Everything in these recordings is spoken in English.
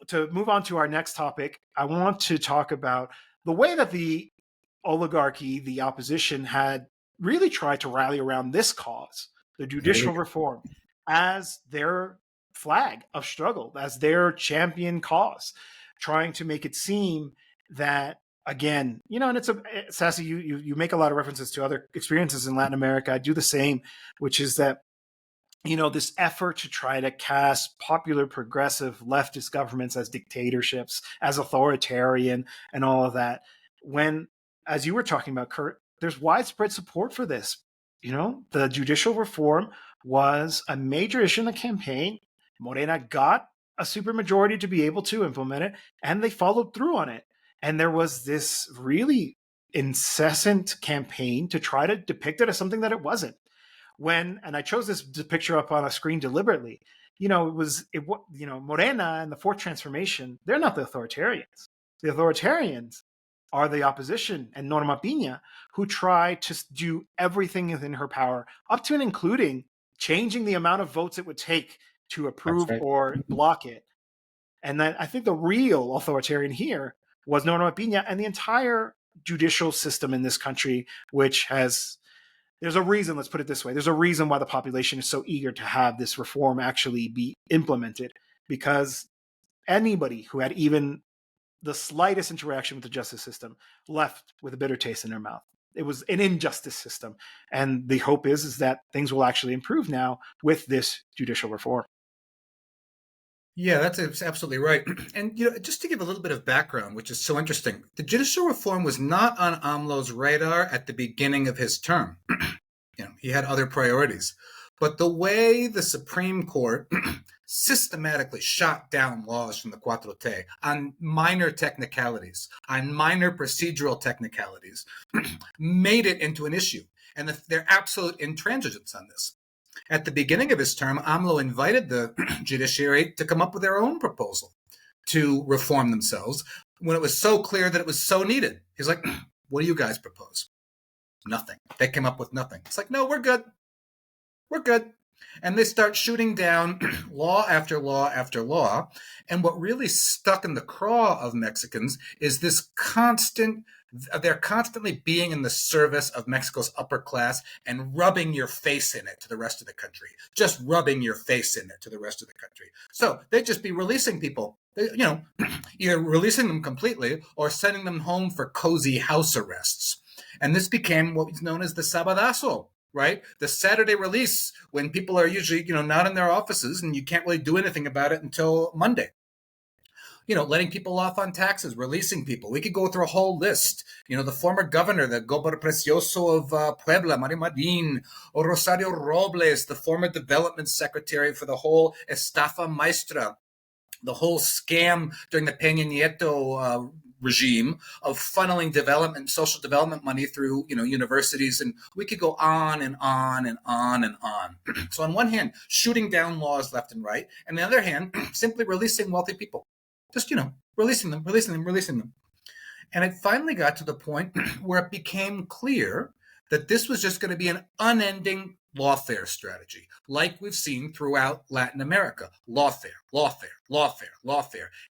to move on to our next topic, I want to talk about the way that the oligarchy, the opposition, had really tried to rally around this cause, the judicial reform, as their flag of struggle, as their champion cause, trying to make it seem that, again, and it's Sassy, you make a lot of references to other experiences in Latin America. I do the same, which is that this effort to try to cast popular progressive leftist governments as dictatorships, as authoritarian, and all of that. When, as you were talking about, Kurt, there's widespread support for this. The judicial reform was a major issue in the campaign. Morena got a supermajority to be able to implement it, and they followed through on it. And there was this really incessant campaign to try to depict it as something that it wasn't. And I chose this picture up on a screen deliberately, Morena and the Fourth Transformation, they're not the authoritarians. The authoritarians are the opposition and Norma Piña, who try to do everything within her power, up to and including changing the amount of votes it would take to approve or block it. And then I think the real authoritarian here was Norma Piña and the entire judicial system in this country, which there's a reason, let's put it this way, there's a reason why the population is so eager to have this reform actually be implemented, because anybody who had even the slightest interaction with the justice system left with a bitter taste in their mouth. It was an injustice system. And the hope is that things will actually improve now with this judicial reform. Yeah, that's absolutely right. And just to give a little bit of background, which is so interesting, the judicial reform was not on AMLO's radar at the beginning of his term. He had other priorities. But the way the Supreme Court systematically shot down laws from the Cuatro T on minor technicalities, on minor procedural technicalities, made it into an issue. And their absolute intransigence on this. At the beginning of his term, AMLO invited the judiciary to come up with their own proposal to reform themselves when it was so clear that it was so needed. He's like, what do you guys propose? Nothing. They came up with nothing. It's like, no, we're good. We're good. And they start shooting down law after law after law. And what really stuck in the craw of Mexicans is this they're constantly being in the service of Mexico's upper class and rubbing your face in it to the rest of the country. Just rubbing your face in it to the rest of the country. So they'd just be releasing people, either releasing them completely or sending them home for cozy house arrests. And this became what was known as the Sabadazo, right? The Saturday release, when people are usually, not in their offices and you can't really do anything about it until Monday. Letting people off on taxes, releasing people. We could go through a whole list. The former governor, the Gober Precioso of Puebla, Mario Marin, or Rosario Robles, the former development secretary for the whole Estafa Maestra, the whole scam during the Peña Nieto regime of funneling social development money through, universities. And we could go on and on and on and on. So on one hand, shooting down laws left and right. And on the other hand, simply releasing wealthy people. Just, releasing them. And it finally got to the point where it became clear that this was just going to be an unending lawfare strategy, like we've seen throughout Latin America. Lawfare.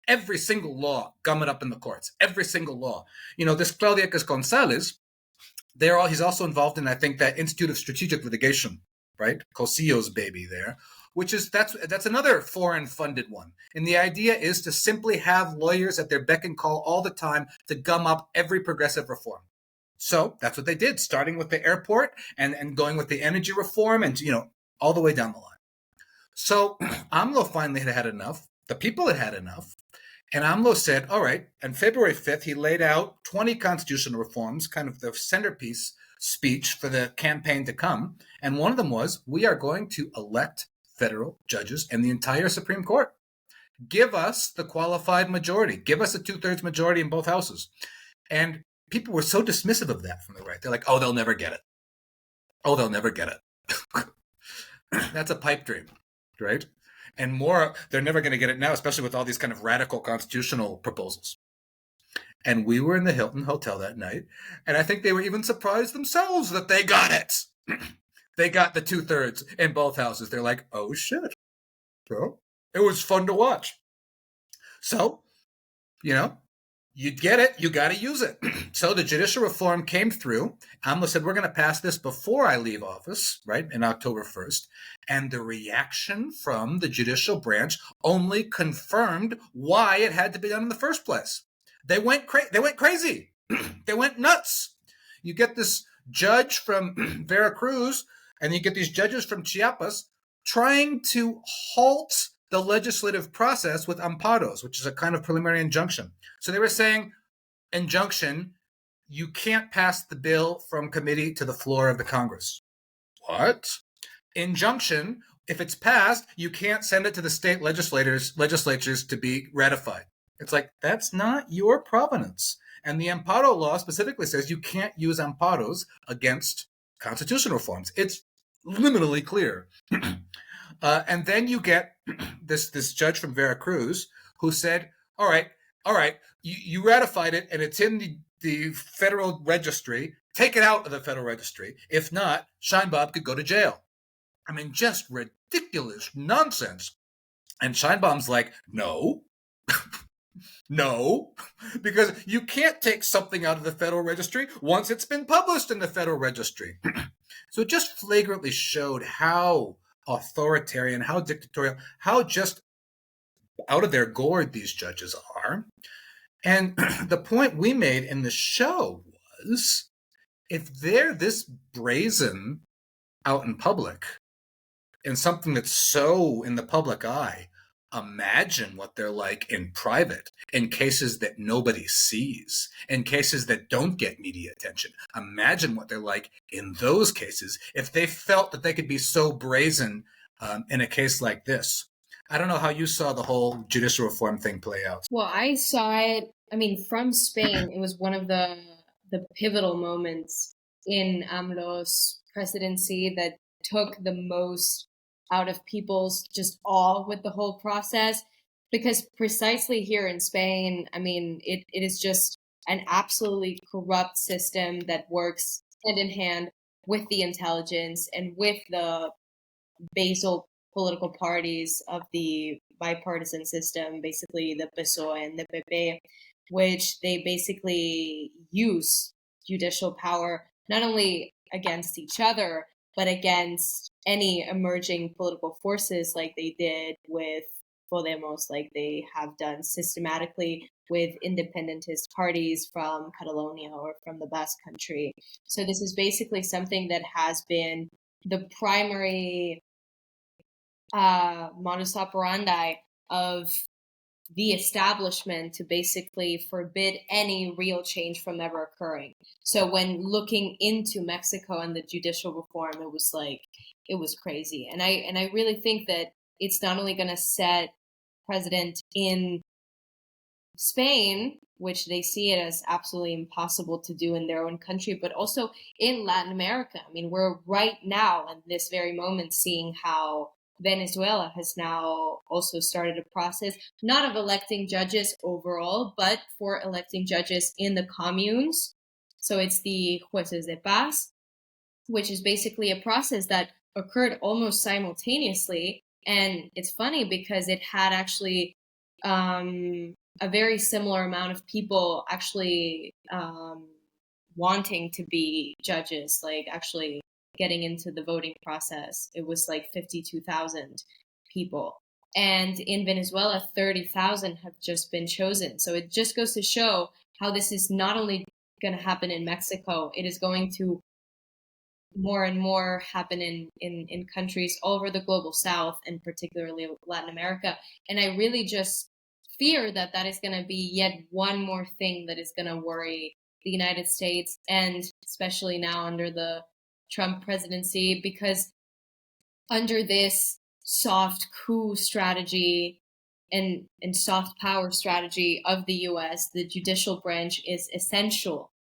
Every single law gumming up in the courts. Every single law. This Claudia Gonzalez, he's also involved in, I think, that Institute of Strategic Litigation, right? Cosillo's baby there. That's another foreign funded one. And the idea is to simply have lawyers at their beck and call all the time to gum up every progressive reform. So that's what they did, starting with the airport and going with the energy reform and, all the way down the line. So AMLO finally had enough. The people had enough. And AMLO said, all right, on February 5th, he laid out 20 constitutional reforms, kind of the centerpiece speech for the campaign to come. And one of them was, we are going to elect federal judges and the entire Supreme Court. Give us the qualified majority. Give us a 2/3 majority in both houses. And people were so dismissive of that from the right. They're like, oh, they'll never get it. Oh, they'll never get it. That's a pipe dream, right? And more, they're never going to get it now, especially with all these kind of radical constitutional proposals. And we were in the Hilton Hotel that night, and I think they were even surprised themselves that they got it. They got the 2/3 in both houses. They're like, oh, shit, bro. It was fun to watch. So, you get it, you got to use it. So the judicial reform came through. AMLO said, we're going to pass this before I leave office, right, in October 1st. And the reaction from the judicial branch only confirmed why it had to be done in the first place. They went crazy. They went nuts. You get this judge from Veracruz, and you get these judges from Chiapas trying to halt the legislative process with amparos, which is a kind of preliminary injunction. So they were saying, injunction, you can't pass the bill from committee to the floor of the Congress. What? Injunction, if it's passed, you can't send it to the state legislatures to be ratified. It's like, that's not your provenance. And the amparo law specifically says you can't use amparos against constitutional reforms. It's liminally clear. And then you get this judge from Veracruz who said, all right, you ratified it and it's in the federal registry. Take it out of the federal registry. If not, Sheinbaum could go to jail. I mean, just ridiculous nonsense. And Scheinbaum's like, no, no, because you can't take something out of the federal registry once it's been published in the federal registry. So it just flagrantly showed how authoritarian, how dictatorial, how just out of their gourd these judges are. And the point we made in the show was, if they're this brazen out in public in something that's so in the public eye, imagine what they're like in private, in cases that nobody sees, in cases that don't get media attention. Imagine what they're like in those cases if they felt that they could be so brazen in a case like this. I don't know how you saw the whole judicial reform thing play out. Well, I saw it, from Spain. It was one of the pivotal moments in AMLO's presidency that took the most out of people's just awe with the whole process, because precisely here in Spain, it is just an absolutely corrupt system that works hand in hand with the intelligence and with the basal political parties of the bipartisan system, basically the PSOE and the PP, which they basically use judicial power not only against each other, but against any emerging political forces, like they did with Podemos, like they have done systematically with independentist parties from Catalonia or from the Basque Country. So this is basically something that has been the primary modus operandi of the establishment to basically forbid any real change from ever occurring. So when looking into Mexico and the judicial reform, it was crazy. And I really think that it's not only going to set precedent in Spain, which they see it as absolutely impossible to do in their own country, but also in Latin America. We're right now in this very moment seeing how Venezuela has now also started a process, not of electing judges overall, but for electing judges in the communes. So it's the Jueces de Paz, which is basically a process that occurred almost simultaneously. And it's funny because it had actually a very similar amount of people actually wanting to be judges, like actually getting into the voting process. It was like 52,000 people. And in Venezuela, 30,000 have just been chosen. So it just goes to show how this is not only going to happen in Mexico, it is going to more and more happen in countries all over the global south, and particularly Latin America. And I really just fear that that is going to be yet one more thing that is going to worry the United States, and especially now under the Trump presidency, because under this soft coup strategy and soft power strategy of the US, the judicial branch is essential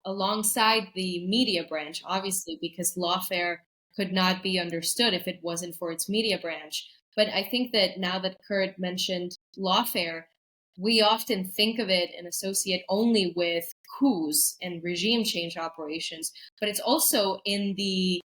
alongside the media branch, obviously, because lawfare could not be understood if it wasn't for its media branch. But I think that now that Kurt mentioned lawfare, we often think of it and associate only with coups and regime change operations, but it's also in the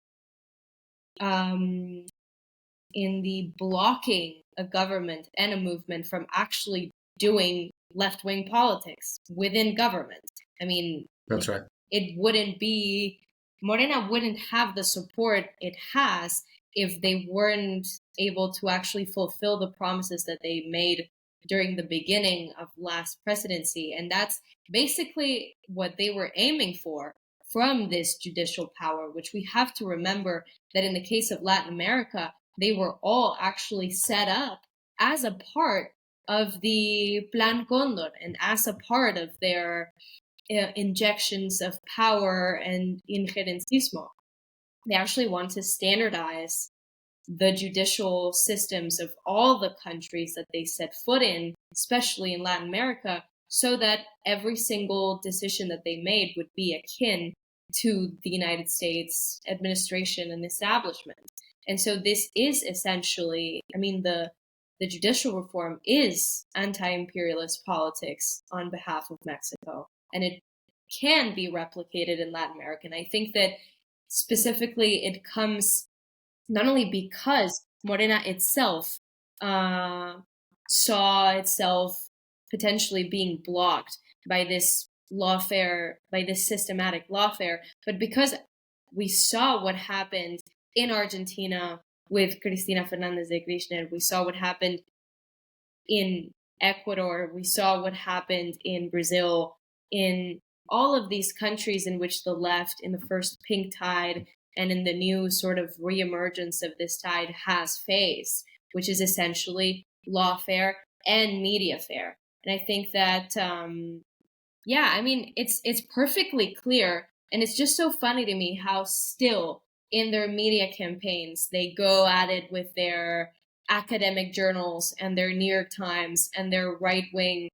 blocking a government and a movement from actually doing left-wing politics within government. I mean, That's right. It wouldn't be, Morena wouldn't have the support it has if they weren't able to actually fulfill the promises that they made during the beginning of last presidency. And that's basically what they were aiming for from this judicial power, which we have to remember that in the case of Latin America, they were all actually set up as a part of the Plan Condor and as a part of their injections of power and injerencismo. They actually want to standardize the judicial systems of all the countries that they set foot in, especially in Latin America, so that every single decision that they made would be akin to the United States administration and establishment. And so this is essentially, I mean, the judicial reform is anti-imperialist politics on behalf of Mexico, and it can be replicated in Latin America. And I think that specifically it comes not only because Morena itself saw itself potentially being blocked by this lawfare, by this systematic lawfare, but because we saw what happened in Argentina with Cristina Fernandez de Kirchner, we saw what happened in Ecuador, we saw what happened in Brazil, in all of these countries in which the left, in the first pink tide and in the new sort of reemergence of this tide, has faced, which is essentially lawfare and mediafare. And I think that, I mean, it's perfectly clear. And it's just so funny to me how still in their media campaigns, they go at it with their academic journals and their New York Times and their right-wing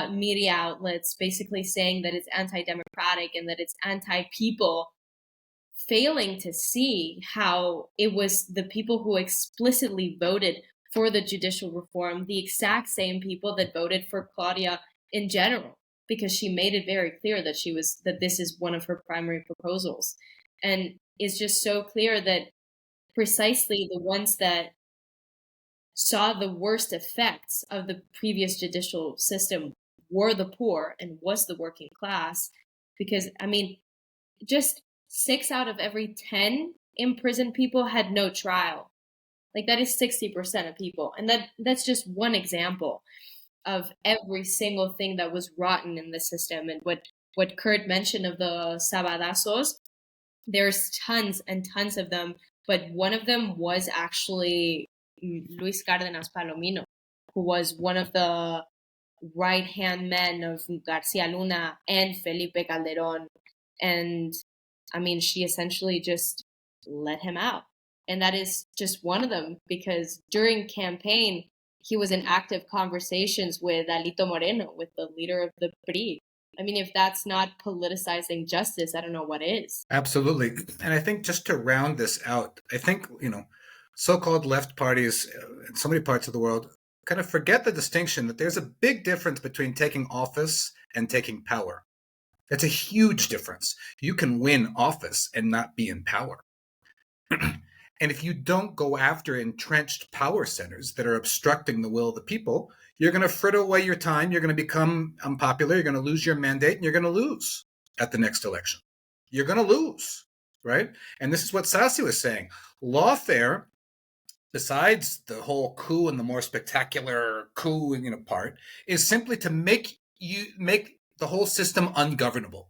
media outlets basically saying that it's anti-democratic and that it's anti-people, failing to see how it was the people who explicitly voted for the judicial reform, the exact same people that voted for Claudia in general, because she made it very clear that this is one of her primary proposals. And it's just so clear that precisely the ones that saw the worst effects of the previous judicial system were the poor and was the working class. Because, I mean, just 6 out of every 10 imprisoned people had no trial. Like, that is 60% of people. And that's just one example of every single thing that was rotten in the system. And what Kurt mentioned of the sabadazos, there's tons and tons of them, but one of them was actually Luis Cárdenas Palomino, who was one of the right-hand men of Garcia Luna and Felipe Calderón. And I mean, she essentially just let him out. And that is just one of them, because during campaign, he was in active conversations with Alito Moreno, with the leader of the PRI. I mean, if that's not politicizing justice, I don't know what is. Absolutely. And I think just to round this out, I think, so-called left parties in so many parts of the world kind of forget the distinction that there's a big difference between taking office and taking power. That's a huge difference. You can win office and not be in power. And if you don't go after entrenched power centers that are obstructing the will of the people, you're going to fritter away your time. You're going to become unpopular. You're going to lose your mandate, and you're going to lose at the next election. You're going to lose, right? And this is what Sasi was saying. Lawfare, besides the whole coup and the more spectacular coup part, is simply to make the whole system ungovernable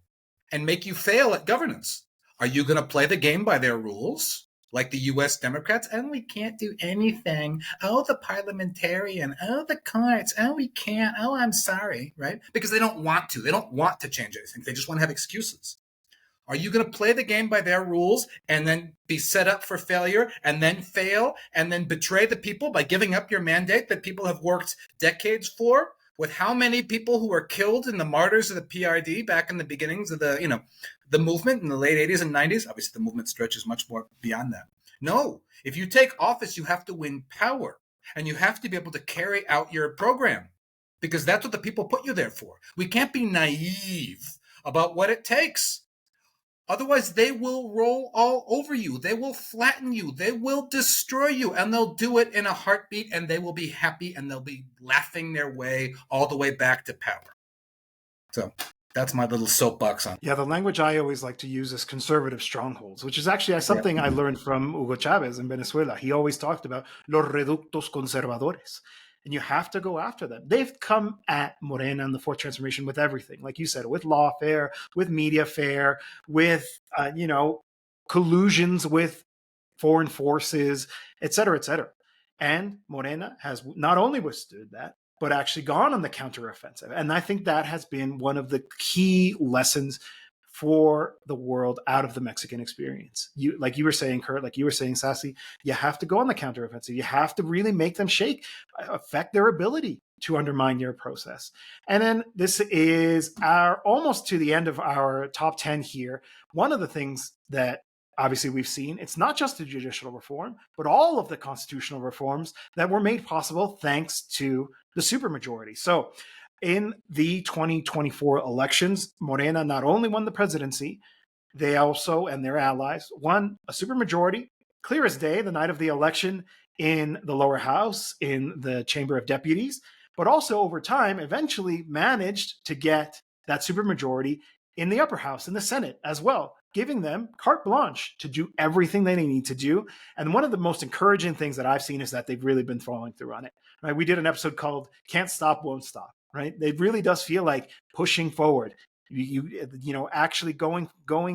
and make you fail at governance. Are you going to play the game by their rules? Like the U.S. Democrats, we can't do anything. The parliamentarian. The courts. We can't. I'm sorry, right? Because they don't want to. They don't want to change anything. They just want to have excuses. Are you going to play the game by their rules and then be set up for failure and then fail and then betray the people by giving up your mandate that people have worked decades for? With how many people who were killed in the martyrs of the PRD back in the beginnings of the movement in the late 80s and 90s? Obviously, the movement stretches much more beyond that. No, if you take office, you have to win power and you have to be able to carry out your program, because that's what the people put you there for. We can't be naive about what it takes. Otherwise, they will roll all over you. They will flatten you. They will destroy you. And they'll do it in a heartbeat, and they will be happy, and they'll be laughing their way all the way back to power. So that's my little soapbox on. Yeah, the language I always like to use is conservative strongholds, which is actually something I learned from Hugo Chavez in Venezuela. He always talked about los reductos conservadores. And you have to go after them. They've come at Morena and the Fourth Transformation with everything, like you said, with lawfare, with mediafare, with collusions with foreign forces, et cetera, et cetera. And Morena has not only withstood that, but actually gone on the counteroffensive. And I think that has been one of the key lessons for the world out of the Mexican experience. Like you were saying, Kurt, like you were saying, Sassy, you have to go on the counteroffensive. You have to really make them shake, affect their ability to undermine your process. And then this is almost to the end of our top 10 here. One of the things that obviously we've seen, it's not just the judicial reform, but all of the constitutional reforms that were made possible thanks to the supermajority. So in the 2024 elections, Morena not only won the presidency, they also, and their allies, won a supermajority, clear as day, the night of the election in the lower house, in the Chamber of Deputies, but also over time, eventually managed to get that supermajority in the upper house, in the Senate as well, giving them carte blanche to do everything they need to do. And one of the most encouraging things that I've seen is that they've really been following through on it. Right? We did an episode called Can't Stop, Won't Stop. Right? It really does feel like pushing forward. You know, actually going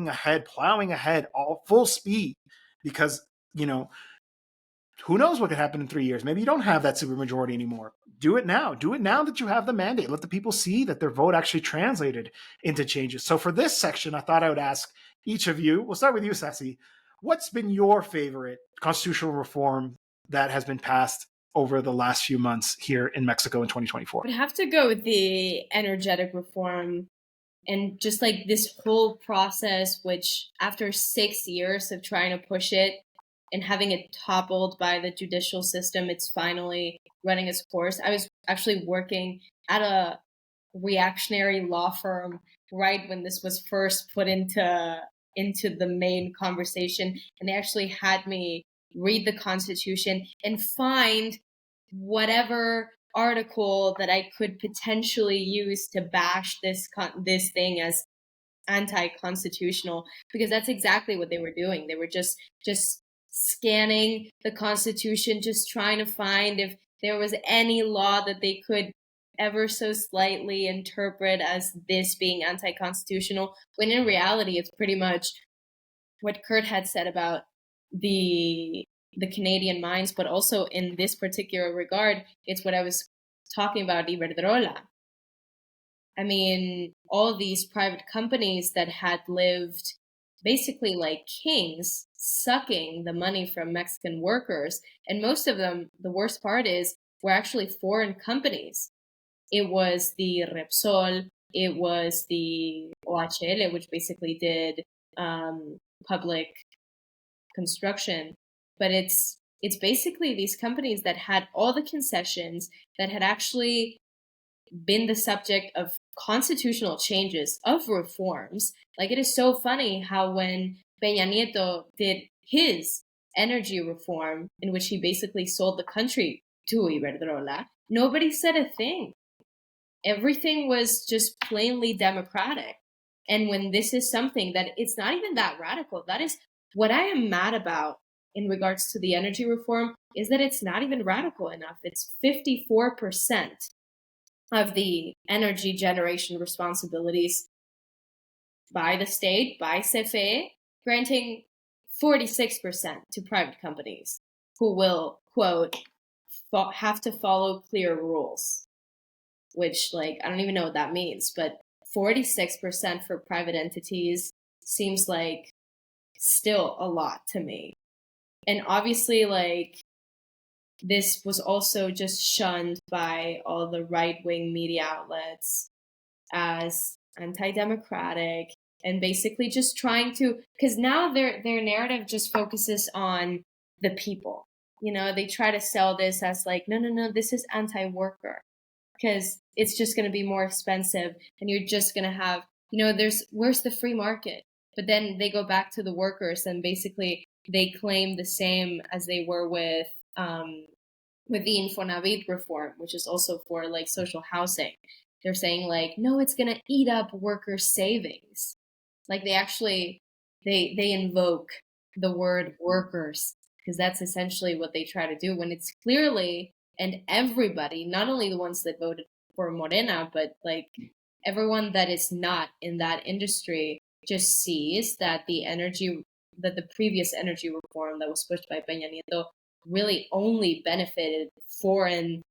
ahead, plowing ahead, all full speed, because who knows what could happen in 3 years? Maybe you don't have that supermajority anymore. Do it now. Do it now that you have the mandate. Let the people see that their vote actually translated into changes. So for this section, I thought I would ask each of you. We'll start with you, Sassy. What's been your favorite constitutional reform that has been passed over the last few months here in Mexico in 2024? I would have to go with the energetic reform, and just like this whole process, which after 6 years of trying to push it and having it toppled by the judicial system, it's finally running its course. I was actually working at a reactionary law firm right when this was first put into the main conversation, and they actually had me read the Constitution and find whatever article that I could potentially use to bash this thing as anti-constitutional, because that's exactly what they were doing. They were just scanning the Constitution, just trying to find if there was any law that they could ever so slightly interpret as this being anti-constitutional, when in reality it's pretty much what Kurt had said about the Canadian mines, but also in this particular regard, it's what I was talking about, Iberdrola. I mean, all these private companies that had lived basically like kings, sucking the money from Mexican workers, and most of them, the worst part is, were actually foreign companies. It was the Repsol, it was the OHL, which basically did public construction. But it's basically these companies that had all the concessions, that had actually been the subject of constitutional changes, of reforms. Like, it is so funny how when Peña Nieto did his energy reform, in which he basically sold the country to Iberdrola, nobody said a thing. Everything was just plainly democratic. And when this is something that it's not even that radical, that is what I am mad about in regards to the energy reform, is that it's not even radical enough. It's 54% of the energy generation responsibilities by the state, by CFE, granting 46% to private companies who will, quote, have to follow clear rules. Which, like, I don't even know what that means, but 46% for private entities seems like still a lot to me. And obviously, like, this was also just shunned by all the right-wing media outlets as anti-democratic, and basically just trying to, because now their narrative just focuses on the people. You know, they try to sell this as like, no, this is anti-worker, because it's just going to be more expensive, and you're just going to have, where's the free market? But then they go back to the workers, and basically they claim the same as they were with the Infonavit reform, which is also for like social housing. They're saying like, no, it's gonna eat up workers' savings. Like they invoke the word workers, because that's essentially what they try to do, when it's clearly, and everybody, not only the ones that voted for Morena, but like everyone that is not in that industry just sees that the previous energy reform that was pushed by Peña Nieto really only benefited foreign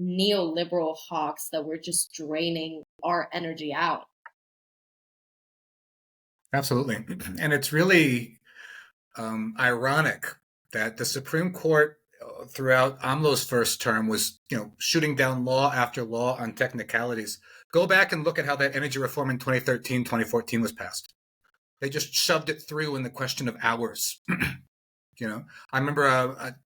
neoliberal hawks that were just draining our energy out. Absolutely. And it's really ironic that the Supreme Court throughout AMLO's first term was, shooting down law after law on technicalities. Go back and look at how that energy reform in 2013, 2014 was passed. They just shoved it through in the question of hours. I remember a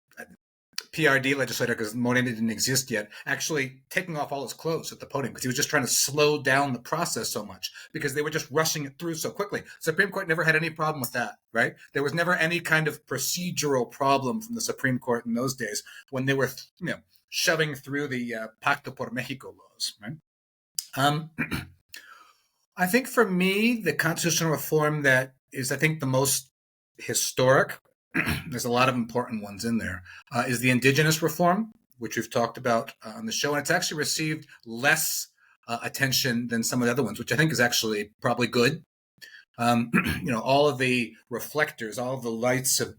PRD legislator, because Morena didn't exist yet, actually taking off all his clothes at the podium because he was just trying to slow down the process so much because they were just rushing it through so quickly. Supreme Court never had any problem with that, right? There was never any kind of procedural problem from the Supreme Court in those days when they were, shoving through the Pacto por Mexico laws, right? I think for me, the constitutional reform that is, I think, the most historic, there's a lot of important ones in there, is the indigenous reform, which we've talked about on the show. And it's actually received less attention than some of the other ones, which I think is actually probably good. All of the reflectors, all of the lights of,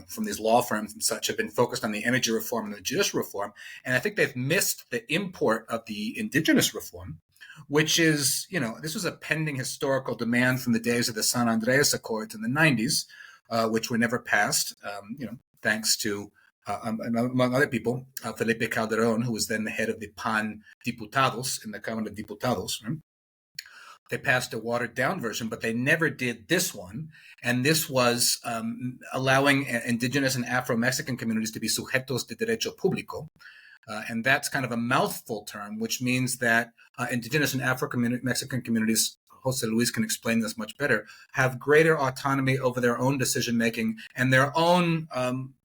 from these law firms and such have been focused on the energy reform and the judicial reform. And I think they've missed the import of the indigenous reform, which is, this was a pending historical demand from the days of the San Andreas Accords in the 90s, which were never passed, thanks to, among other people, Felipe Calderón, who was then the head of the PAN Diputados in the Cámara de Diputados. Right? They passed a watered-down version, but they never did this one. And this was allowing indigenous and Afro-Mexican communities to be sujetos de derecho público. And that's kind of a mouthful term, which means that indigenous and Afro-Mexican communities, Jose Luis can explain this much better, have greater autonomy over their own decision-making and their own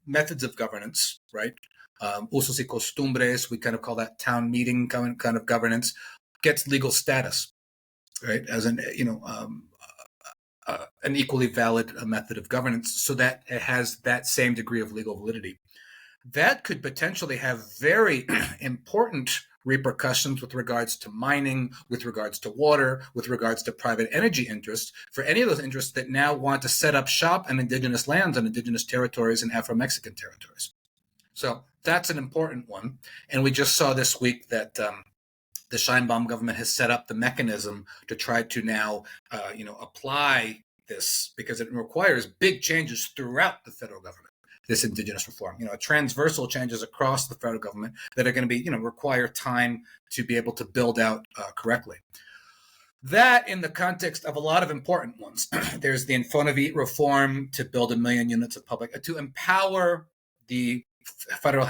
methods of governance, right? Usos y costumbres, we kind of call that town meeting kind of governance, gets legal status, right? As an equally valid method of governance, so that it has that same degree of legal validity. That could potentially have very important repercussions with regards to mining, with regards to water, with regards to private energy interests, for any of those interests that now want to set up shop on indigenous lands, on indigenous territories and Afro-Mexican territories. So that's an important one. And we just saw this week that the Sheinbaum government has set up the mechanism to try to now, apply this, because it requires big changes throughout the federal government. This indigenous reform, transversal changes across the federal government that are going to be, require time to be able to build out correctly. That in the context of a lot of important ones. There's the Infonavit reform to build 1 million units of public, to empower the Federal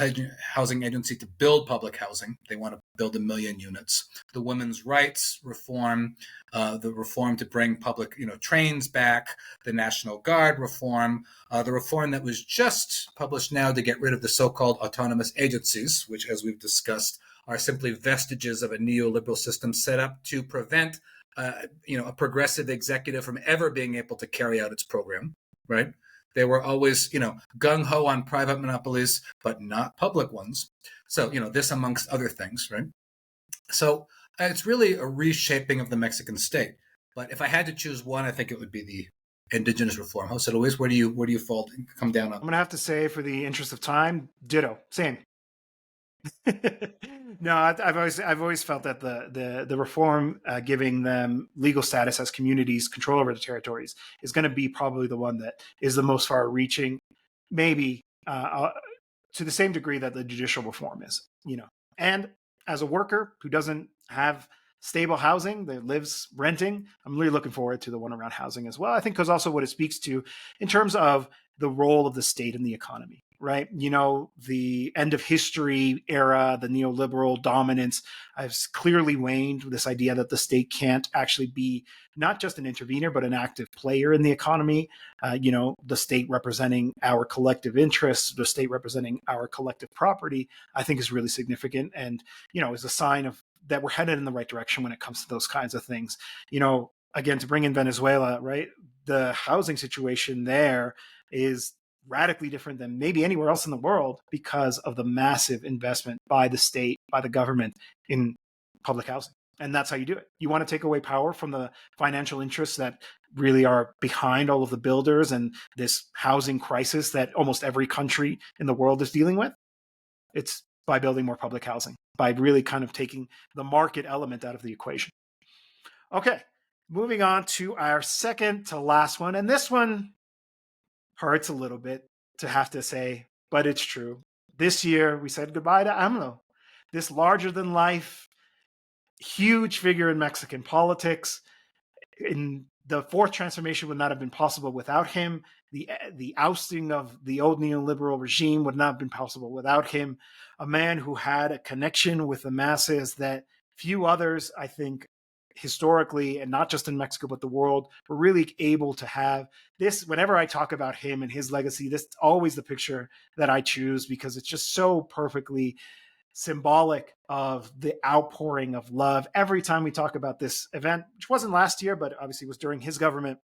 Housing Agency to build public housing. They want to build 1 million units. The women's rights reform, the reform to bring public, trains back, the National Guard reform, the reform that was just published now to get rid of the so-called autonomous agencies, which, as we've discussed, are simply vestiges of a neoliberal system set up to prevent, a progressive executive from ever being able to carry out its program, right? They were always, gung-ho on private monopolies, but not public ones. So, this amongst other things, right? So it's really a reshaping of the Mexican state. But if I had to choose one, I think it would be the indigenous reform. Jose Luis, where do you come down on? I'm going to have to say, for the interest of time, ditto, same. No, I've always felt that the reform giving them legal status as communities, control over the territories, is going to be probably the one that is the most far-reaching, maybe to the same degree that the judicial reform is. And as a worker who doesn't have stable housing, that lives renting, I'm really looking forward to the one around housing as well. I think because also what it speaks to in terms of the role of the state in the economy. right? The end of history era, the neoliberal dominance has clearly waned. This idea that the state can't actually be not just an intervener, but an active player in the economy. The state representing our collective interests, the state representing our collective property, I think is really significant, and is a sign of that we're headed in the right direction when it comes to those kinds of things. Again, to bring in Venezuela, right? The housing situation there is radically different than maybe anywhere else in the world because of the massive investment by the state, by the government in public housing. And that's how you do it. You want to take away power from the financial interests that really are behind all of the builders and this housing crisis that almost every country in the world is dealing with. It's by building more public housing, by really kind of taking the market element out of the equation. Okay, moving on to our second to last one. And this one hurts a little bit to have to say, but it's true. This year, we said goodbye to AMLO, this larger than life, huge figure in Mexican politics. In the fourth transformation would not have been possible without him. The ousting of the old neoliberal regime would not have been possible without him. A man who had a connection with the masses that few others, I think, historically, and not just in Mexico, but the world, were really able to have. This, whenever I talk about him and his legacy, this is always the picture that I choose because it's just so perfectly symbolic of the outpouring of love. Every time we talk about this event, which wasn't last year, but obviously was during his government,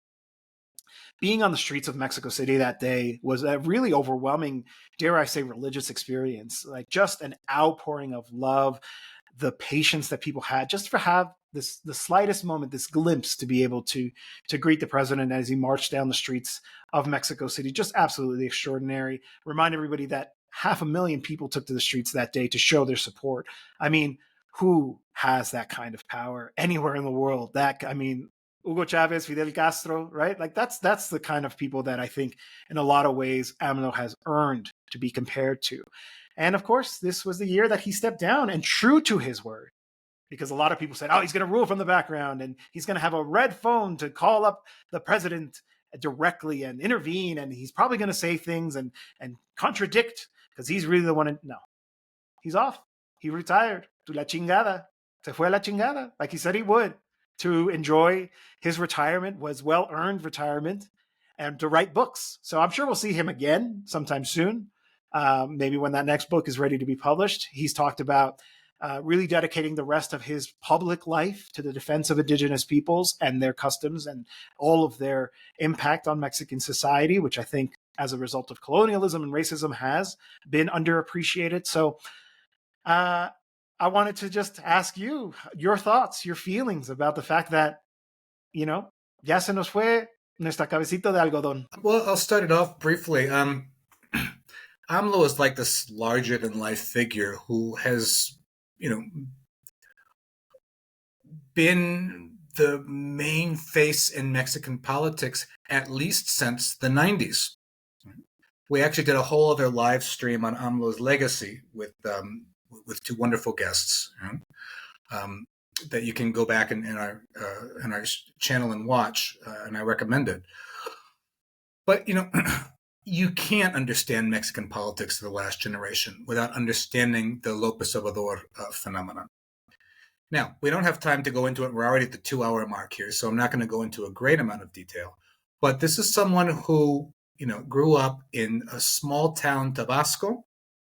being on the streets of Mexico City that day was a really overwhelming, dare I say, religious experience. Like just an outpouring of love, the patience that people had just to have the slightest moment, this glimpse to be able to greet the president as he marched down the streets of Mexico City. Just absolutely extraordinary. Remind everybody that 500,000 people took to the streets that day to show their support. I mean, who has that kind of power anywhere in the world? Hugo Chavez, Fidel Castro, right? Like that's the kind of people that I think in a lot of ways AMLO has earned to be compared to. And of course, this was the year that he stepped down, and true to his word, because a lot of people said, oh, he's going to rule from the background and he's going to have a red phone to call up the president directly and intervene. And he's probably going to say things and contradict because he's really the one. No, he's off. He retired. To la chingada. Se fue a la chingada. Like he said he would. To enjoy his retirement was well-earned retirement and to write books. So I'm sure we'll see him again sometime soon. Maybe when that next book is ready to be published. He's talked about really dedicating the rest of his public life to the defense of indigenous peoples and their customs and all of their impact on Mexican society, which I think as a result of colonialism and racism has been underappreciated. So I wanted to just ask you your thoughts, your feelings about the fact that, ya se nos fue nuestra cabecita de algodón. Well, I'll start it off briefly. AMLO is like this larger than life figure who has, been the main face in Mexican politics at least since the 90s. We actually did a whole other live stream on AMLO's legacy with two wonderful guests that you can go back in our channel and watch, and I recommend it. But you can't understand Mexican politics of the last generation without understanding the López Obrador phenomenon. Now, we don't have time to go into it. We're already at the 2-hour mark here, so I'm not going to go into a great amount of detail. But this is someone who, grew up in a small town, Tabasco,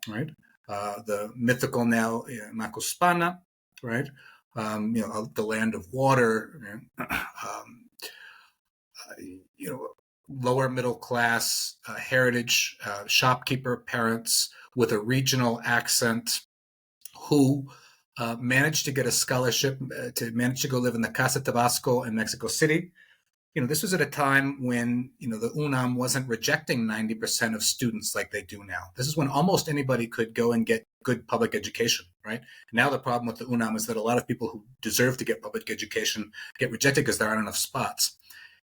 right? The mythical now Macuspana, right? The land of water, lower middle class heritage shopkeeper parents with a regional accent who managed to get a scholarship to manage to go live in the Casa Tabasco in Mexico City. This was at a time when, the UNAM wasn't rejecting 90% of students like they do now. This is when almost anybody could go and get good public education, right? Now the problem with the UNAM is that a lot of people who deserve to get public education get rejected because there aren't enough spots.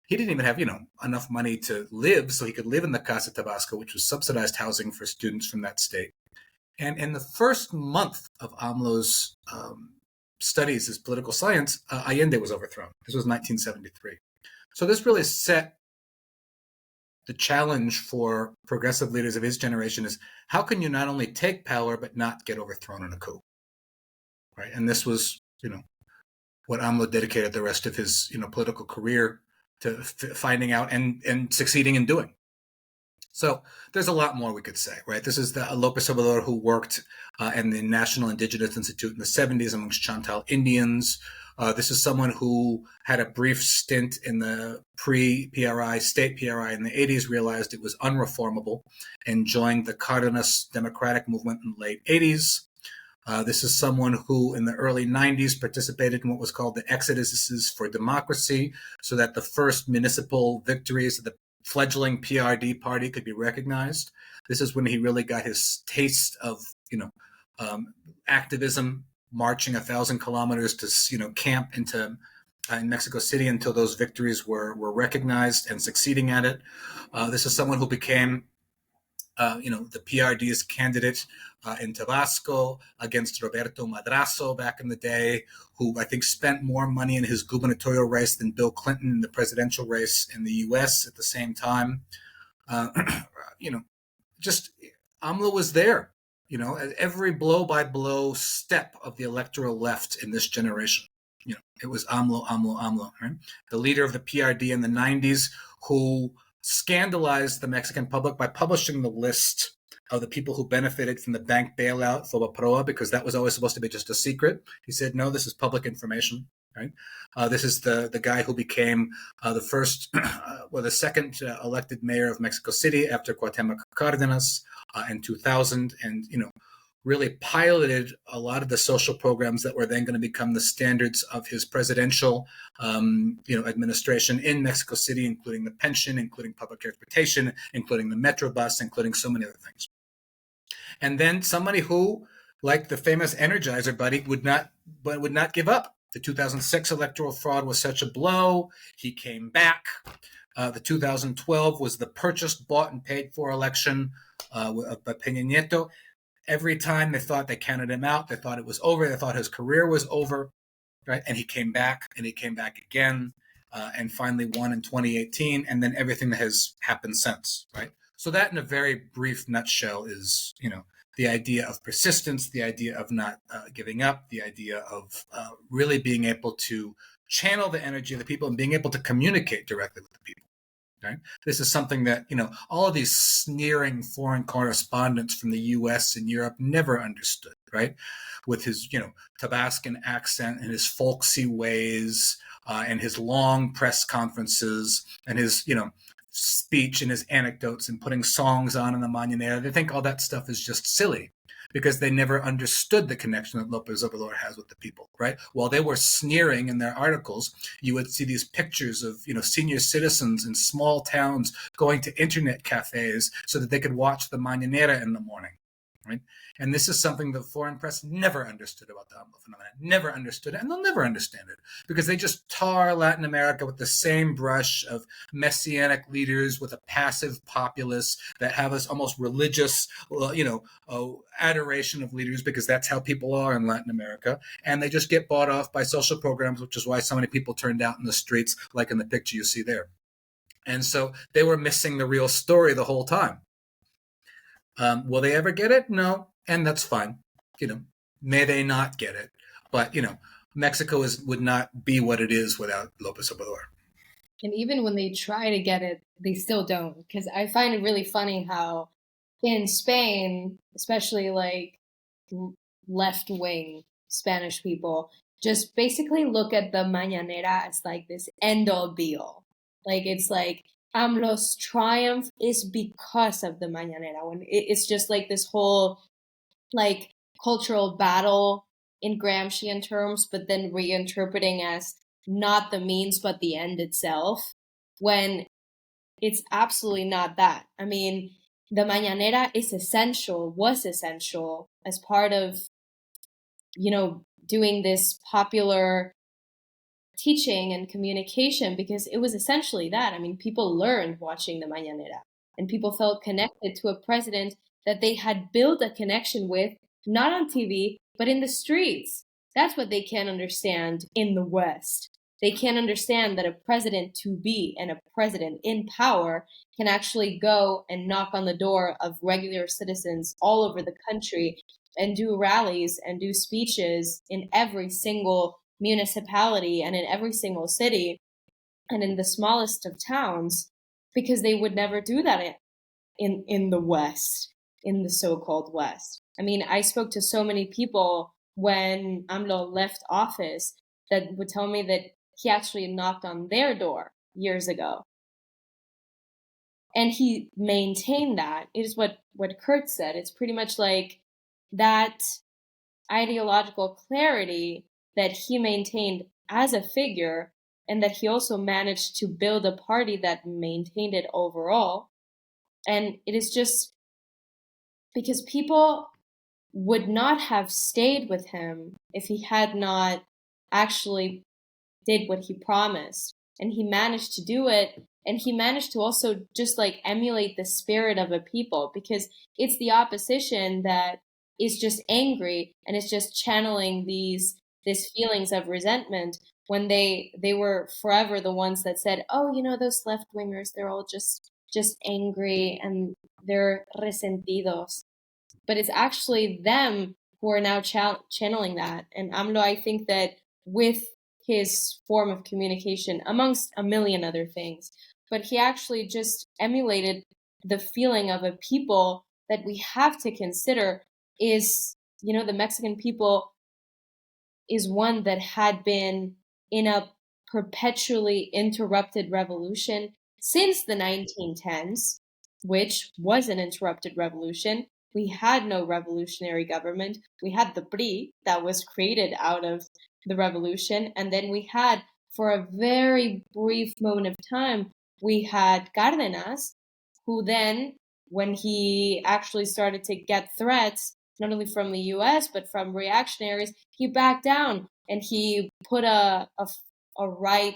He didn't even have, enough money to live, so he could live in the Casa Tabasco, which was subsidized housing for students from that state. And in the first month of AMLO's studies as political science, Allende was overthrown. This was 1973. So this really set the challenge for progressive leaders of his generation is, how can you not only take power but not get overthrown in a coup, right? And this was, what AMLO dedicated the rest of his, political career to finding out and succeeding in doing. So there's a lot more we could say, right? This is the López Obrador who worked in the National Indigenous Institute in the 70s amongst Chantal Indians. This is someone who had a brief stint in the pre-PRI, state PRI in the 80s, realized it was unreformable, and joined the Cardenas Democratic Movement in the late 80s. This is someone who in the early 90s participated in what was called the Exoduses for Democracy, so that the first municipal victories of the fledgling PRD party could be recognized. This is when he really got his taste of, activism, marching 1,000 kilometers to, camp in Mexico City until those victories were recognized and succeeding at it. This is someone who became the PRD's candidate in Tabasco against Roberto Madrazo back in the day, who I think spent more money in his gubernatorial race than Bill Clinton in the presidential race in the U.S. at the same time. Just AMLO was there, at every blow-by-blow step of the electoral left in this generation. It was AMLO, right? The leader of the PRD in the 90s who scandalized the Mexican public by publishing the list of the people who benefited from the bank bailout for Fobaproa, because that was always supposed to be just a secret. He said, no, this is public information, right? This is the guy who became the second elected mayor of Mexico City after Cuauhtemoc Cárdenas in 2000, and, really piloted a lot of the social programs that were then going to become the standards of his presidential, administration in Mexico City, including the pension, including public transportation, including the Metrobus, including so many other things. And then somebody who, like the famous Energizer Buddy, would not give up. The 2006 electoral fraud was such a blow. He came back. The 2012 was the purchased, bought, and paid for election by Peña Nieto. Every time they thought they counted him out, they thought it was over, they thought his career was over, right? And he came back, and he came back again, and finally won in 2018, and then everything that has happened since, right? So that, in a very brief nutshell, is, the idea of persistence, the idea of not giving up, the idea of really being able to channel the energy of the people and being able to communicate directly with the people. Right? This is something that, all of these sneering foreign correspondents from the U.S. and Europe never understood, right? With his, Tabascan accent and his folksy ways and his long press conferences and his, speech and his anecdotes and putting songs on in the Mañanera. They think all that stuff is just silly because they never understood the connection that López Obrador has with the people, right? While they were sneering in their articles, you would see these pictures of, senior citizens in small towns going to internet cafes so that they could watch the Mañanera in the morning, right? And this is something the foreign press never understood about the AMLO phenomenon, never understood it, and they'll never understand it because they just tar Latin America with the same brush of messianic leaders with a passive populace that have this almost religious, adoration of leaders because that's how people are in Latin America. And they just get bought off by social programs, which is why so many people turned out in the streets, like in the picture you see there. And so they were missing the real story the whole time. Will they ever get it? No. And that's fine. May they not get it. But, Mexico would not be what it is without López Obrador. And even when they try to get it, they still don't. Because I find it really funny how in Spain, especially like left-wing Spanish people, just basically look at the Mañanera as like this end-all be-all. Like it's like AMLO's triumph is because of the Mañanera. When it's just like this whole like cultural battle in Gramscian terms, but then reinterpreting as not the means but the end itself, when it's absolutely not that. I mean, the Mañanera was essential as part of, doing this popular teaching and communication, because it was essentially that. I mean, people learned watching the Mañanera, and people felt connected to a president that they had built a connection with, not on TV, but in the streets. That's what they can't understand in the West. They can't understand that a president to be and a president in power can actually go and knock on the door of regular citizens all over the country and do rallies and do speeches in every single municipality and in every single city and in the smallest of towns, because they would never do that in the West, in the so-called West. I mean, I spoke to so many people when AMLO left office that would tell me that he actually knocked on their door years ago. And he maintained that. It is what Kurt said. It's pretty much like that ideological clarity that he maintained as a figure, and that he also managed to build a party that maintained it overall. And it is just because people would not have stayed with him if he had not actually did what he promised. And he managed to do it. And he managed to also just like emulate the spirit of a people, because it's the opposition that is just angry and is just channeling these feelings of resentment, when they were forever the ones that said, oh, you know, those left wingers, they're all just angry and they're resentidos. But it's actually them who are now channeling that. And AMLO, I think that with his form of communication, amongst a million other things, but he actually just emulated the feeling of a people that we have to consider is, you know, the Mexican people is one that had been in a perpetually interrupted revolution since the 1910s, which was an interrupted revolution. We had no revolutionary government. We had the PRI that was created out of the revolution. And then we had, for a very brief moment of time, we had Cárdenas, who then, when he actually started to get threats, not only from the US, but from reactionaries, he backed down and he put a right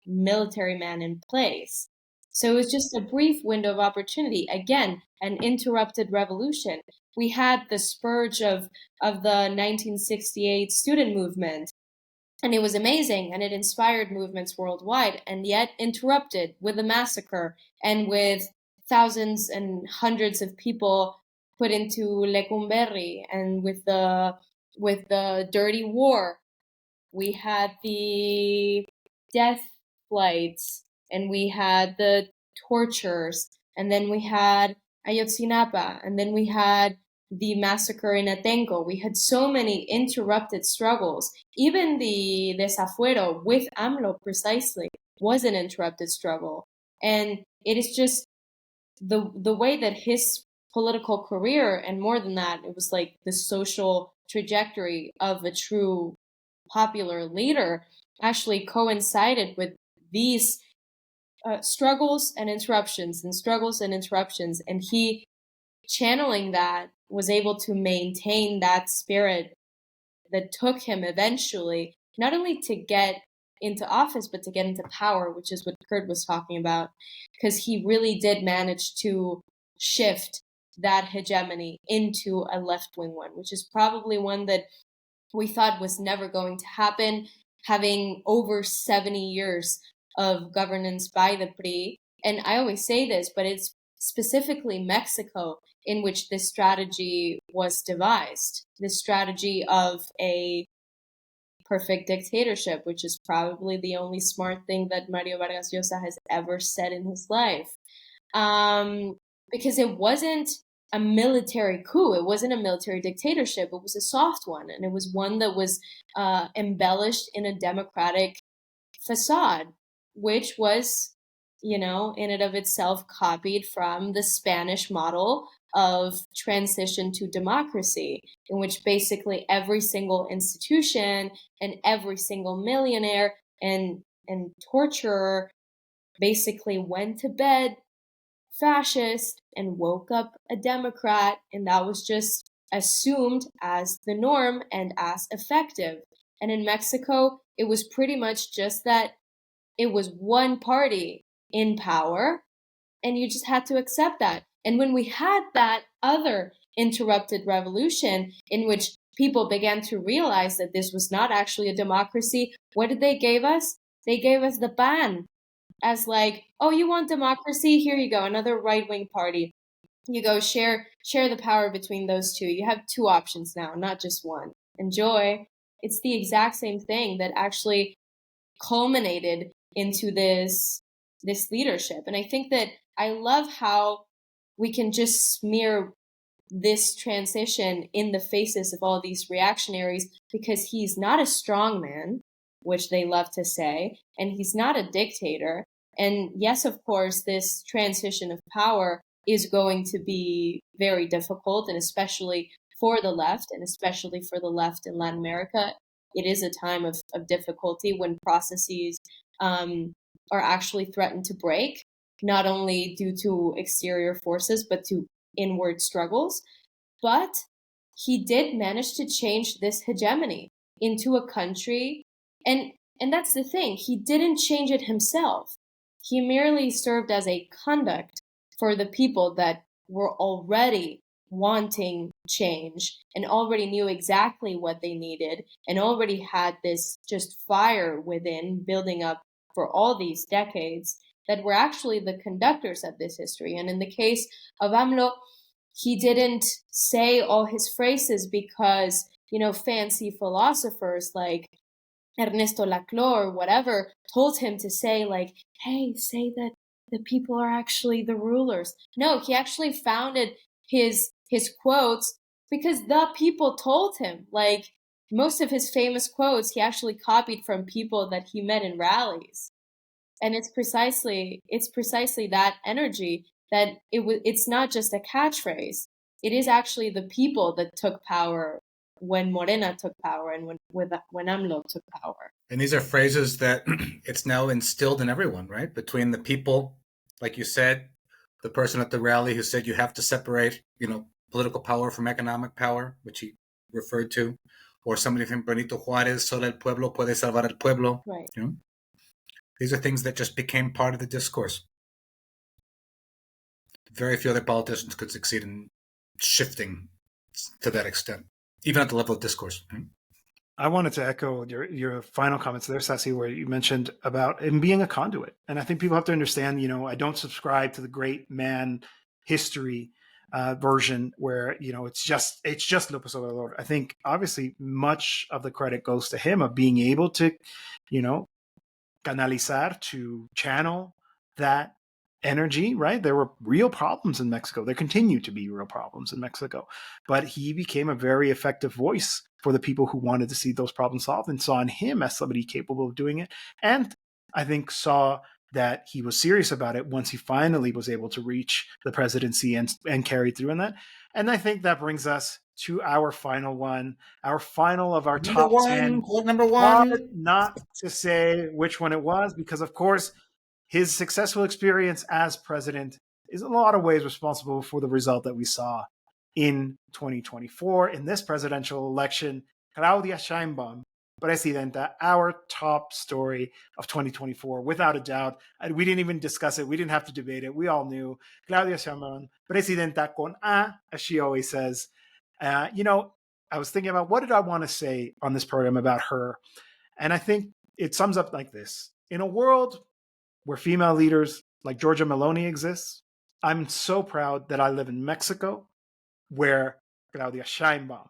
military man in place. So it was just a brief window of opportunity. Again, an interrupted revolution. We had the spurge of the 1968 student movement, and it was amazing, and it inspired movements worldwide, and yet interrupted with a massacre and with thousands and hundreds of people put into Lecumberri, and with the dirty war. We had the death flights, and we had the tortures, and then we had Ayotzinapa, and then we had the massacre in Atenco. We had so many interrupted struggles. Even the desafuero with AMLO precisely was an interrupted struggle. And it is just the way that his political career, and more than that, it was like the social trajectory of a true popular leader, actually coincided with these struggles and interruptions and struggles and interruptions. And he, channeling that, was able to maintain that spirit that took him eventually not only to get into office, but to get into power, which is what Kurt was talking about, because he really did manage to shift that hegemony into a left-wing one, which is probably one that we thought was never going to happen, having over 70 years of governance by the PRI. And I always say this, but it's specifically Mexico in which this strategy was devised, this strategy of a perfect dictatorship, which is probably the only smart thing that Mario Vargas Llosa has ever said in his life. Because it wasn't a military coup. It wasn't a military dictatorship. It was a soft one. And it was one that was embellished in a democratic facade, which was, you know, in and of itself copied from the Spanish model of transition to democracy, in which basically every single institution and every single millionaire and torturer basically went to bed fascist and woke up a Democrat, and that was just assumed as the norm and as effective. And in Mexico, it was pretty much just that it was one party in power, and you just had to accept that. And when we had that other interrupted revolution in which people began to realize that this was not actually a democracy, what did they give us? They gave us the PAN as like, oh, you want democracy? Here you go, another right-wing party. You go share the power between those two. You have two options now, not just one. Enjoy. It's the exact same thing that actually culminated into this leadership. And I think that I love how we can just smear this transition in the faces of all these reactionaries, because he's not a strong man, which they love to say, and he's not a dictator. And yes, of course, this transition of power is going to be very difficult, and especially for the left, and especially for the left in Latin America, it is a time of difficulty when processes are actually threatened to break, not only due to exterior forces, but to inward struggles. But he did manage to change this hegemony into a country, and that's the thing, he didn't change it himself. He merely served as a conduct for the people that were already wanting change and already knew exactly what they needed and already had this just fire within building up for all these decades, that were actually the conductors of this history. And in the case of AMLO, he didn't say all his phrases because, fancy philosophers like Ernesto Laclau or whatever told him to say, like, hey, say that the people are actually the rulers. No, he actually founded his quotes because the people told him. Like, most of his famous quotes he actually copied from people that he met in rallies. And it's precisely that energy that it's not just a catchphrase. It is actually the people that took power when Morena took power and when AMLO took power. And these are phrases that it's now instilled in everyone, right? Between the people, like you said, the person at the rally who said you have to separate, political power from economic power, which he referred to, or somebody from Benito Juárez, solo el pueblo puede salvar el pueblo. Right. These are things that just became part of the discourse. Very few other politicians could succeed in shifting to that extent, even at the level of discourse. I wanted to echo your final comments there, Sassy, where you mentioned about him being a conduit. And I think people have to understand, I don't subscribe to the great man history version where, it's just López Obrador. I think obviously much of the credit goes to him of being able to, canalizar, to channel that energy, right? There were real problems in Mexico. There continue to be real problems in Mexico. But he became a very effective voice for the people who wanted to see those problems solved and saw in him as somebody capable of doing it. And I think saw that he was serious about it once he finally was able to reach the presidency and carry through in that. And I think that brings us to our final one, our final of our top 10. Number one. Hard not to say which one it was, because of course, his successful experience as president is in a lot of ways responsible for the result that we saw in 2024 in this presidential election. Claudia Sheinbaum, Presidenta, our top story of 2024, without a doubt. And we didn't even discuss it. We didn't have to debate it. We all knew Claudia Sheinbaum, Presidenta con A, as she always says. I was thinking about what did I want to say on this program about her? And I think it sums up like this. In a world where female leaders like Giorgia Meloni exists, I'm so proud that I live in Mexico, where Claudia Sheinbaum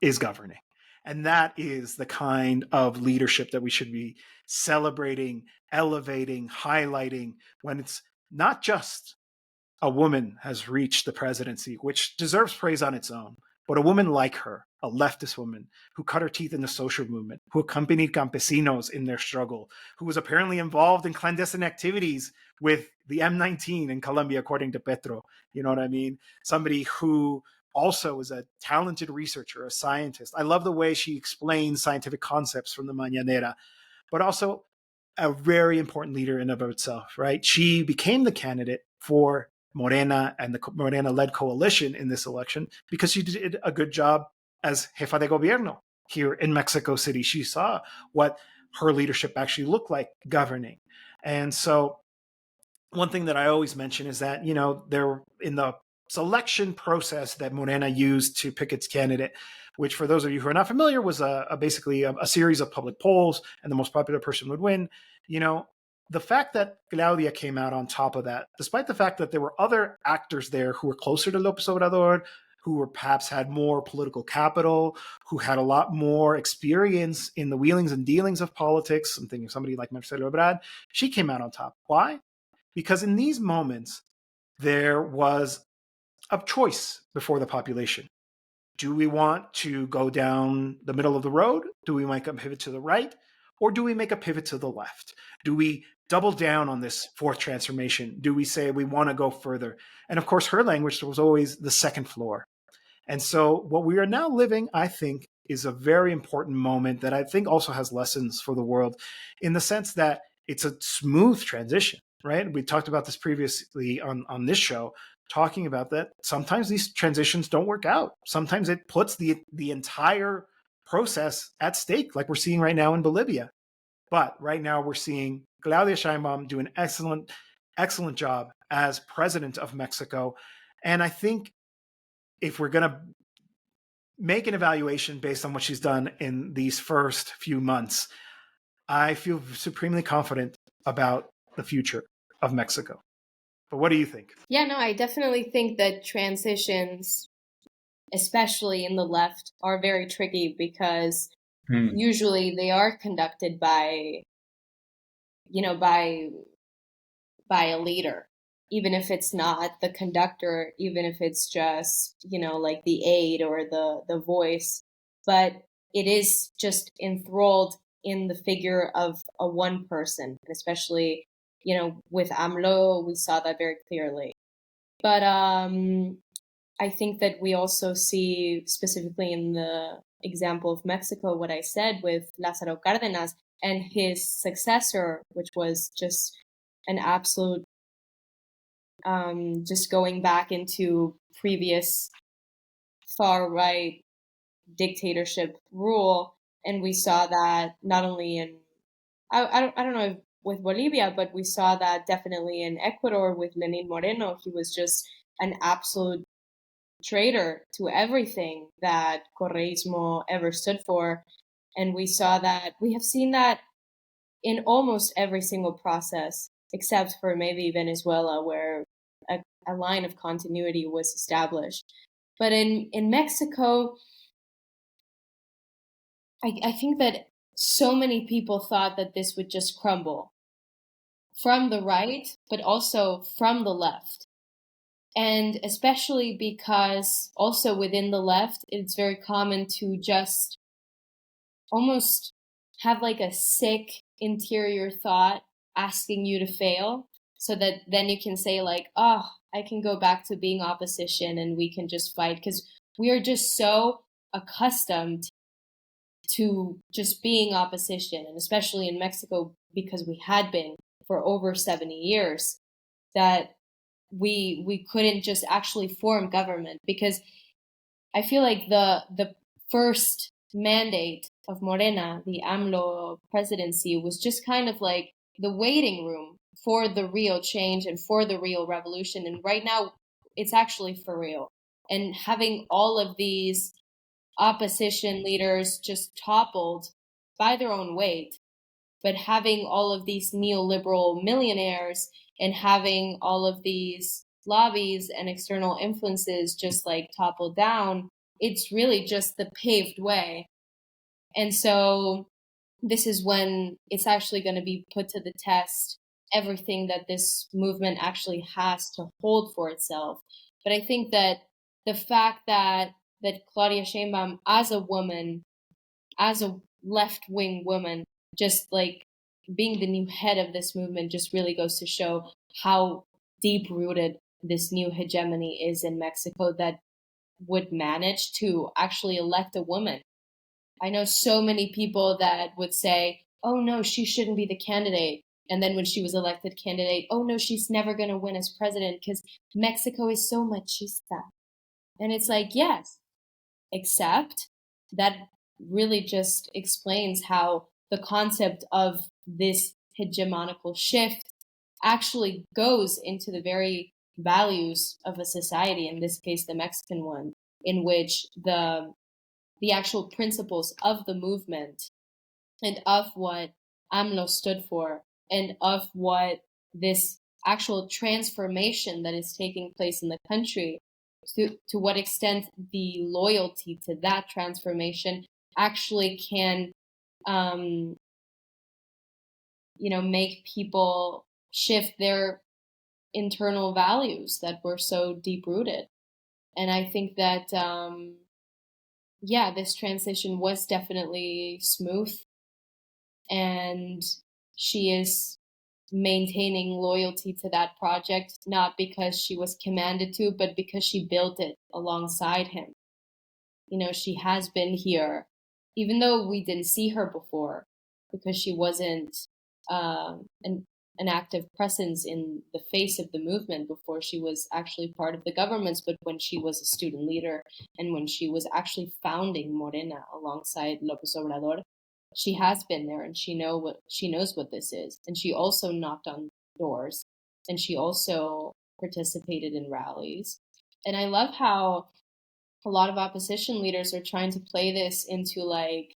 is governing. And that is the kind of leadership that we should be celebrating, elevating, highlighting, when it's not just a woman has reached the presidency, which deserves praise on its own, but a woman like her, a leftist woman who cut her teeth in the social movement, who accompanied campesinos in their struggle, who was apparently involved in clandestine activities with the M19 in Colombia, according to Petro. You know what I mean? Somebody who also is a talented researcher, a scientist. I love the way she explains scientific concepts from the Mañanera, but also a very important leader in and of itself, right? She became the candidate for Morena and the Morena-led coalition in this election because she did a good job as jefa de gobierno here in Mexico City. She saw what her leadership actually looked like governing. And so one thing that I always mention is that, there in the selection process that Morena used to pick its candidate, which for those of you who are not familiar was basically a series of public polls, and the most popular person would win. The fact that Claudia came out on top of that, despite the fact that there were other actors there who were closer to López Obrador, who were perhaps had more political capital, who had a lot more experience in the wheelings and dealings of politics. I'm thinking of somebody like Marcelo Ebrard. She came out on top. Why? Because in these moments, there was a choice before the population. Do we want to go down the middle of the road? Do we make a pivot to the right? Or do we make a pivot to the left? Do we double down on this fourth transformation? Do we say we want to go further? And of course, her language was always the second floor. And so what we are now living, I think, is a very important moment that I think also has lessons for the world in the sense that it's a smooth transition, right? We talked about this previously on this show, talking about that sometimes these transitions don't work out. Sometimes it puts the entire process at stake, like we're seeing right now in Bolivia. But right now we're seeing Claudia Sheinbaum do an excellent job as president of Mexico. And I think if we're going to make an evaluation based on what she's done in these first few months, I feel supremely confident about the future of Mexico. But what do you think? Yeah, no, I definitely think that transitions, especially in the left, are very tricky because usually they are conducted by a leader, even if it's not the conductor, even if it's just, like the aide or the voice, but it is just enthralled in the figure of a one person, especially, with AMLO, we saw that very clearly. But I think that we also see, specifically in the example of Mexico, what I said with Lázaro Cárdenas and his successor, which was just an absolute, just going back into previous far-right dictatorship rule. And we saw that not only in, I don't know if with Bolivia, but we saw that definitely in Ecuador with Lenín Moreno. He was just an absolute traitor to everything that Correísmo ever stood for. And we have seen that in almost every single process, except for maybe Venezuela, where a line of continuity was established. But in Mexico, I think that so many people thought that this would just crumble from the right, but also from the left. And especially because also within the left, it's very common to just almost have like a sick interior thought asking you to fail, so that then you can say like, oh, I can go back to being opposition and we can just fight, because we are just so accustomed to just being opposition, and especially in Mexico, because we had been for over 70 years, that we couldn't just actually form government. Because I feel like the first mandate of Morena, the AMLO presidency, was just kind of like the waiting room for the real change and for the real revolution. And right now, it's actually for real. And having all of these opposition leaders just toppled by their own weight, but having all of these neoliberal millionaires and having all of these lobbies and external influences just like topple down, it's really just the paved way. And so this is when it's actually going to be put to the test, everything that this movement actually has to hold for itself. But I think that the fact that Claudia Sheinbaum, as a woman, as a left-wing woman, just like being the new head of this movement, just really goes to show how deep-rooted this new hegemony is in Mexico that would manage to actually elect a woman. I know so many people that would say, oh no, she shouldn't be the candidate. And then when she was elected candidate, oh no, she's never going to win as president because Mexico is so machista. And it's like, yes, except that really just explains how the concept of this hegemonical shift actually goes into the very values of a society, in this case the Mexican one, in which the actual principles of the movement and of what AMLO stood for and of what this actual transformation that is taking place in the country, to what extent the loyalty to that transformation actually can make people shift their internal values that were so deep rooted. And I think that this transition was definitely smooth, and she is maintaining loyalty to that project, not because she was commanded to, but because she built it alongside him. She has been here, even though we didn't see her before, because she wasn't an active presence in the face of the movement before she was actually part of the governments, but when she was a student leader and when she was actually founding Morena alongside López Obrador, she has been there, and she knows what this is. And she also knocked on doors, and she also participated in rallies. And I love how a lot of opposition leaders are trying to play this into like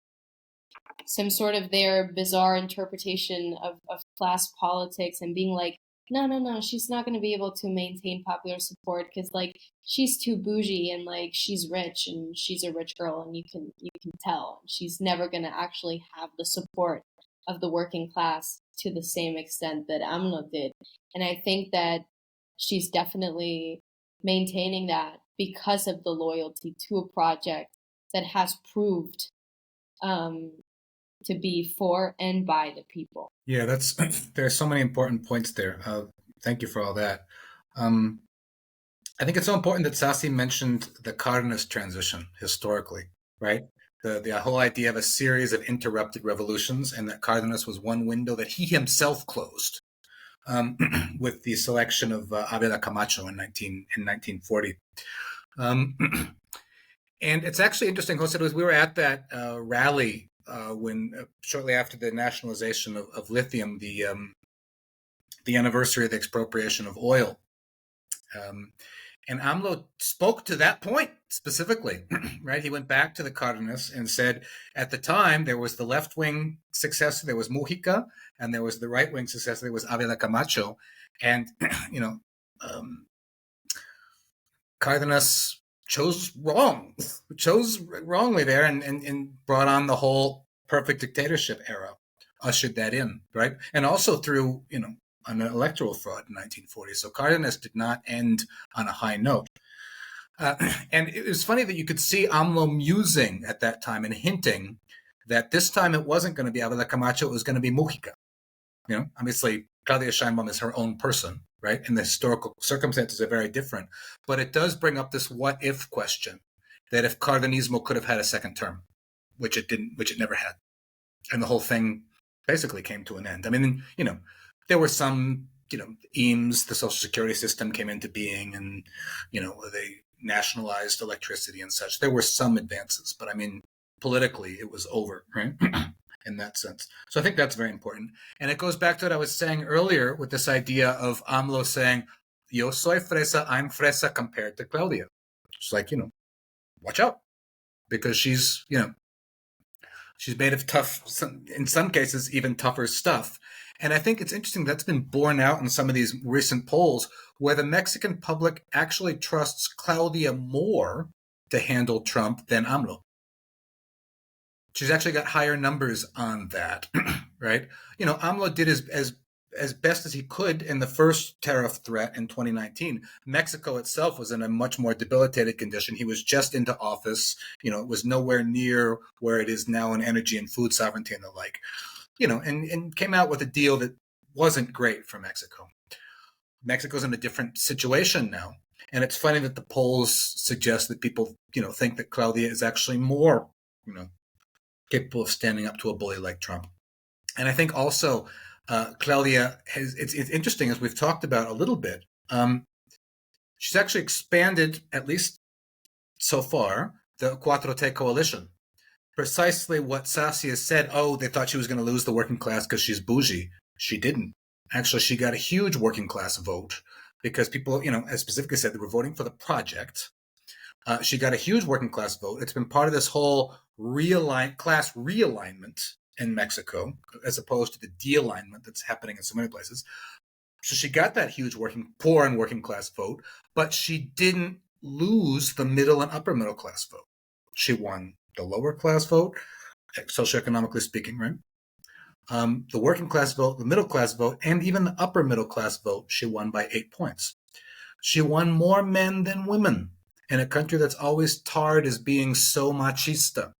some sort of their bizarre interpretation of class politics, and being like, no, she's not going to be able to maintain popular support because like she's too bougie, and like she's rich, and she's a rich girl, and you can tell she's never going to actually have the support of the working class to the same extent that AMLO did. And I think that she's definitely maintaining that because of the loyalty to a project that has proved to be for and by the people. Yeah, there are so many important points there. Thank you for all that. I think it's so important that Sasi mentioned the Cardenas transition historically, right? The whole idea of a series of interrupted revolutions, and that Cardenas was one window that he himself closed with the selection of Ávila Camacho in 1940. And it's actually interesting, Jose, we were at that rally when shortly after the nationalization of lithium, the anniversary of the expropriation of oil. And AMLO spoke to that point specifically, right? He went back to the Cardenas and said, at the time, there was the left-wing successor, there was Mujica, and there was the right-wing successor, there was Ávila Camacho. And, Cardenas chose wrongly there, and brought on the whole perfect dictatorship era, ushered that in, right? And also through, an electoral fraud in 1940. So Cardenas did not end on a high note. And it was funny that you could see AMLO musing at that time and hinting that this time it wasn't going to be Ávila Camacho, it was going to be Mujica. Obviously, Claudia Sheinbaum is her own person, right? And the historical circumstances are very different. But it does bring up this what-if question, that if Cardenismo could have had a second term, which it didn't, which it never had. And the whole thing basically came to an end. I mean, there were some, EAMS, the Social Security system came into being, and, they nationalized electricity and such. There were some advances, but I mean, politically, it was over, right? In that sense. So I think that's very important. And it goes back to what I was saying earlier with this idea of AMLO saying, yo soy fresa, I'm fresa compared to Claudia. It's like, watch out, because she's, she's made of tough, in some cases, even tougher stuff. And I think it's interesting that's been borne out in some of these recent polls where the Mexican public actually trusts Claudia more to handle Trump than AMLO. She's actually got higher numbers on that, right? AMLO did as best as he could in the first tariff threat in 2019. Mexico itself was in a much more debilitated condition. He was just into office. It was nowhere near where it is now in energy and food sovereignty and the like. And came out with a deal that wasn't great for Mexico. Mexico's in a different situation now. And it's funny that the polls suggest that people, think that Claudia is actually more, capable of standing up to a bully like Trump. And I think also Claudia it's interesting, as we've talked about a little bit, she's actually expanded, at least so far, the Cuatro T coalition. Precisely what Sasi has said, they thought she was going to lose the working class because she's bougie. She didn't. Actually, she got a huge working class vote because people, as specifically said, they were voting for the project. She got a huge working class vote. It's been part of this whole class realignment in Mexico, as opposed to the de-alignment that's happening in so many places. So she got that huge poor and working class vote, but she didn't lose the middle and upper middle class vote. She won the lower class vote, socioeconomically speaking, right? The working class vote, the middle class vote, and even the upper middle class vote, she won by 8 points. She won more men than women in a country that's always tarred as being so machista,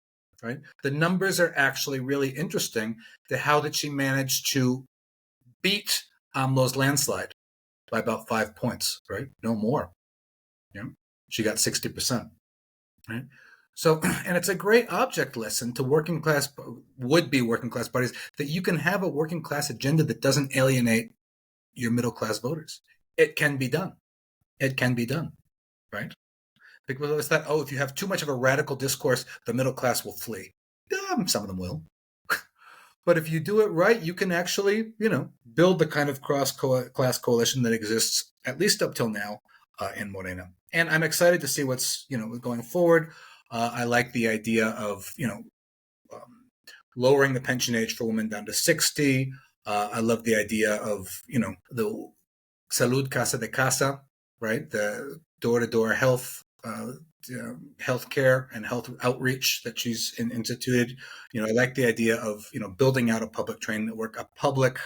right? The numbers are actually really interesting to how did she manage to beat AMLO's landslide by about 5 points, right? No more. She got 60%, right? So, and it's a great object lesson to would-be working class parties, that you can have a working class agenda that doesn't alienate your middle class voters. It can be done. It can be done, right? Because it's that, if you have too much of a radical discourse, the middle class will flee. Some of them will. But if you do it right, you can actually, build the kind of cross-class coalition that exists, at least up till now, in Morena. And I'm excited to see what's, going forward. I like the idea of, lowering the pension age for women down to 60. I love the idea of, the Salud Casa de Casa, right? The door-to-door health healthcare and health outreach that she's instituted. I like the idea of, building out a public train network, a public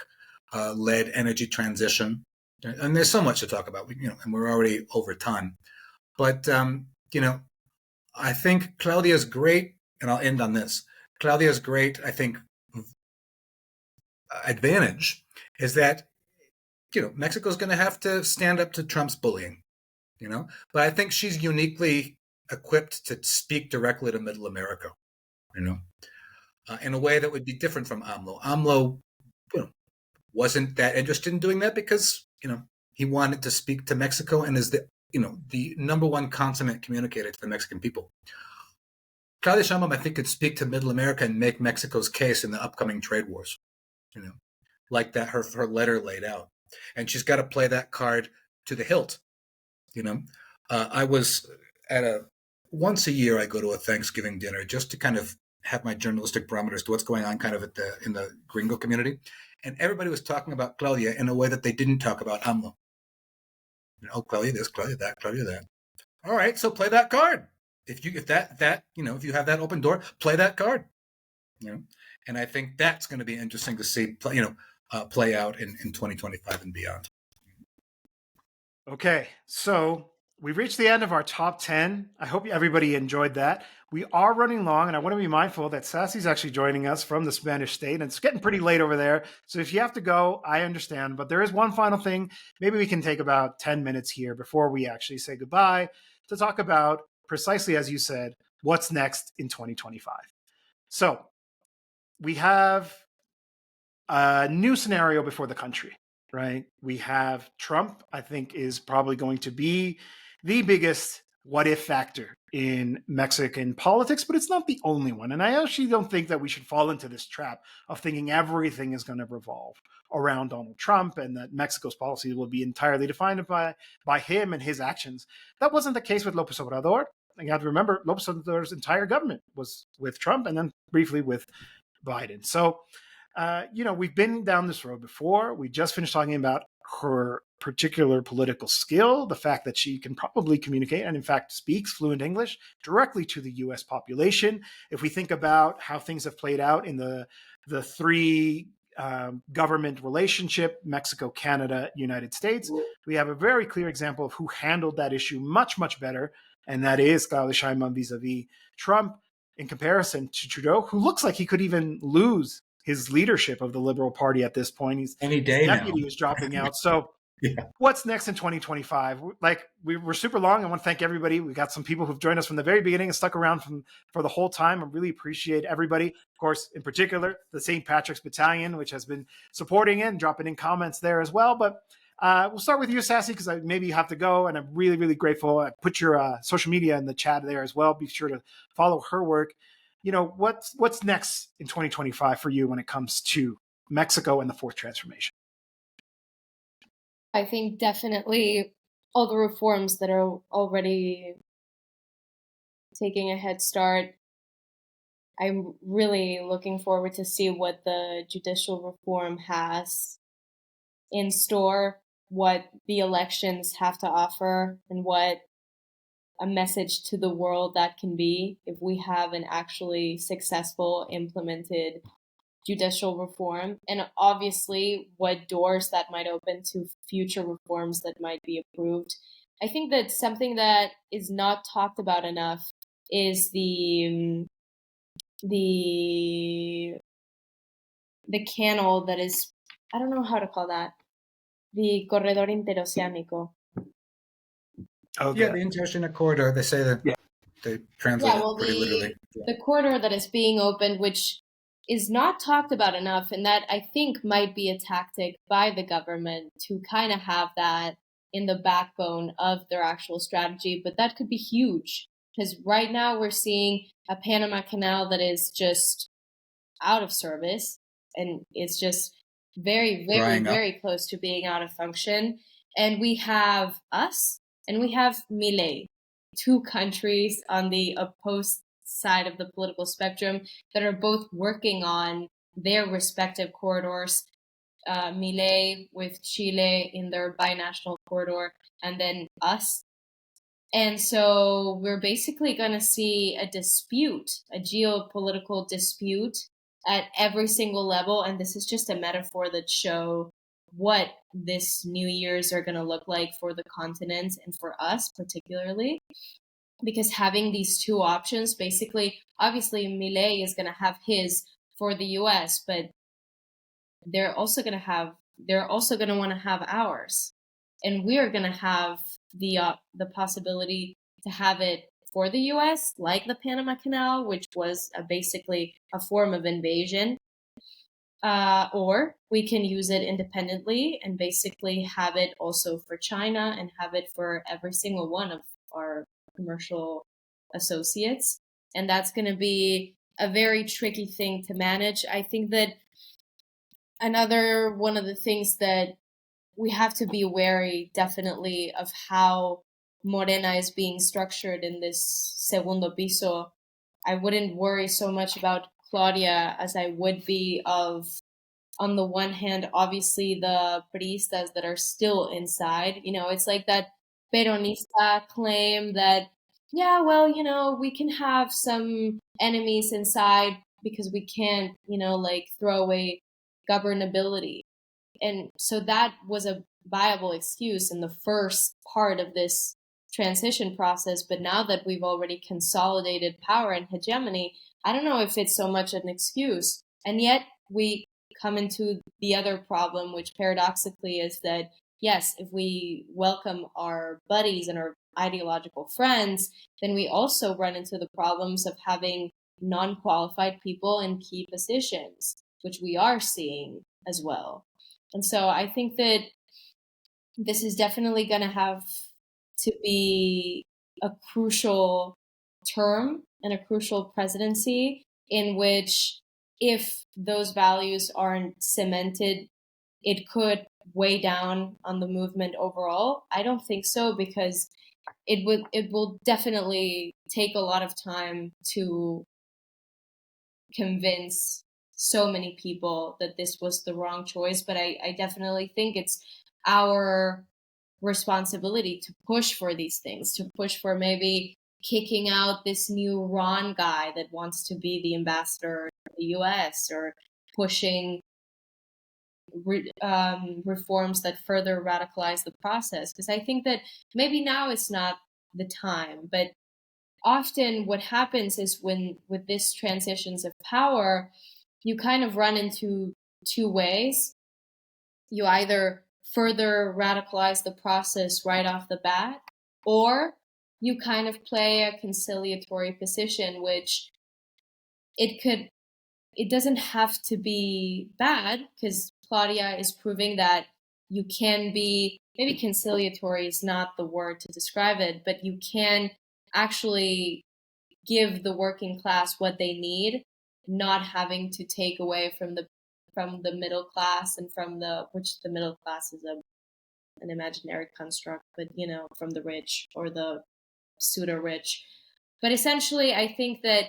led energy transition. And there's so much to talk about, and we're already over time. But, I think Claudia's great, and I'll end on this. Claudia's great, I think, advantage is that, Mexico's going to have to stand up to Trump's bullying, but I think she's uniquely equipped to speak directly to Middle America, in a way that would be different from AMLO. AMLO, wasn't that interested in doing that because, he wanted to speak to Mexico and is the number one consummate communicator to the Mexican people. Claudia Sheinbaum, I think, could speak to Middle America and make Mexico's case in the upcoming trade wars, like that her letter laid out. And she's got to play that card to the hilt, I was once a year I go to a Thanksgiving dinner just to kind of have my journalistic barometers to what's going on kind of in the gringo community. And everybody was talking about Claudia in a way that they didn't talk about AMLO. Claudia this, Claudia that, Claudia that. All right, so play that card. If you have that open door, play that card. And I think that's going to be interesting to see, play out in 2025 and beyond. Okay, so we've reached the end of our top 10. I hope everybody enjoyed that. We are running long, and I want to be mindful that Sassy's actually joining us from the Spanish state, and it's getting pretty late over there. So if you have to go, I understand. But there is one final thing. Maybe we can take about 10 minutes here before we actually say goodbye to talk about, precisely as you said, what's next in 2025. So we have a new scenario before the country, right? We have Trump, I think, is probably going to be the biggest what if factor in Mexican politics, but it's not the only one. And I actually don't think that we should fall into this trap of thinking everything is going to revolve around Donald Trump and that Mexico's policy will be entirely defined by him and his actions. That wasn't the case with López Obrador. You have to remember, López Obrador's entire government was with Trump and then briefly with Biden. So, we've been down this road before. We just finished talking about her particular political skill, the fact that she can probably communicate and in fact speaks fluent English directly to the US population. If we think about how things have played out in the three government relationship, Mexico, Canada, United States, we have a very clear example of who handled that issue much, much better. And that is Claudia Sheinbaum vis-a-vis Trump in comparison to Trudeau, who looks like he could even lose his leadership of the Liberal Party at this point. His deputy is dropping out. So what's next in 2025? We're super long. I want to thank everybody. We got some people who've joined us from the very beginning and stuck around for the whole time. I really appreciate everybody. Of course, in particular, the St. Patrick's Battalion, which has been supporting it and dropping in comments there as well. But we'll start with you, Sassy, because maybe you have to go. And I'm really, really grateful. I put your social media in the chat there as well. Be sure to follow her work. What's next in 2025 for you when it comes to Mexico and the fourth transformation? I think definitely all the reforms that are already taking a head start. I'm really looking forward to see what the judicial reform has in store, what the elections have to offer, and what a message to the world that can be if we have an actually successful implemented judicial reform, and obviously what doors that might open to future reforms that might be approved. I think that something that is not talked about enough is the canal that is, I don't know how to call that, the corredor interoceánico. Okay. Yeah, the interoceanic corridor. They say that they translate it pretty literally. The corridor that is being opened, which is not talked about enough, and that I think might be a tactic by the government to kind of have that in the backbone of their actual strategy. But that could be huge because right now we're seeing a Panama Canal that is just out of service and it's just very, very, Drying up. very close to being out of function. And we have us and we have Milei, two countries on the opposed side of the political spectrum that are both working on their respective corridors. Milei with Chile in their binational corridor, and then us. And so we're basically going to see a dispute, a geopolitical dispute at every single level. And this is just a metaphor that show what this New Year's are going to look like for the continent and for us particularly. Because having these two options, basically, obviously Milei is going to have his for the US, but they're also going to want to have ours. And we're going to have the possibility to have it for the US, like the Panama Canal, which was basically a form of invasion. Or we can use it independently and basically have it also for China and have it for every single one of our commercial associates. And that's going to be a very tricky thing to manage. I think that another one of the things that we have to be wary definitely of how Morena is being structured in this segundo piso. I wouldn't worry so much about Claudia as I would be of, on the one hand, obviously the priistas that are still inside. You know, it's like that Peronista claim that, yeah, well, you know, we can have some enemies inside because we can't, you know, like throw away governability. And so that was a viable excuse in the first part of this transition process. But now that we've already consolidated power and hegemony, I don't know if it's so much an excuse. And yet we come into the other problem, which paradoxically is that, yes, if we welcome our buddies and our ideological friends, then we also run into the problems of having non-qualified people in key positions, which we are seeing as well. And so I think that this is definitely going to have to be a crucial term and a crucial presidency in which, if those values aren't cemented, it could weigh down on the movement overall. I don't think so, because it will definitely take a lot of time to convince so many people that this was the wrong choice. But I definitely think it's our responsibility to push for these things, to push for maybe kicking out this new Ron guy that wants to be the ambassador to the US, or pushing reforms that further radicalize the process. Because I think that maybe now is not the time, but often what happens is when with this transitions of power, you kind of run into two ways. You either further radicalize the process right off the bat, or you kind of play a conciliatory position, which it doesn't have to be bad, because Claudia is proving that you can be, maybe conciliatory is not the word to describe it, but you can actually give the working class what they need, not having to take away from the middle class, and from the, which the middle class is an imaginary construct, but from the rich or the pseudo rich. But essentially, I think that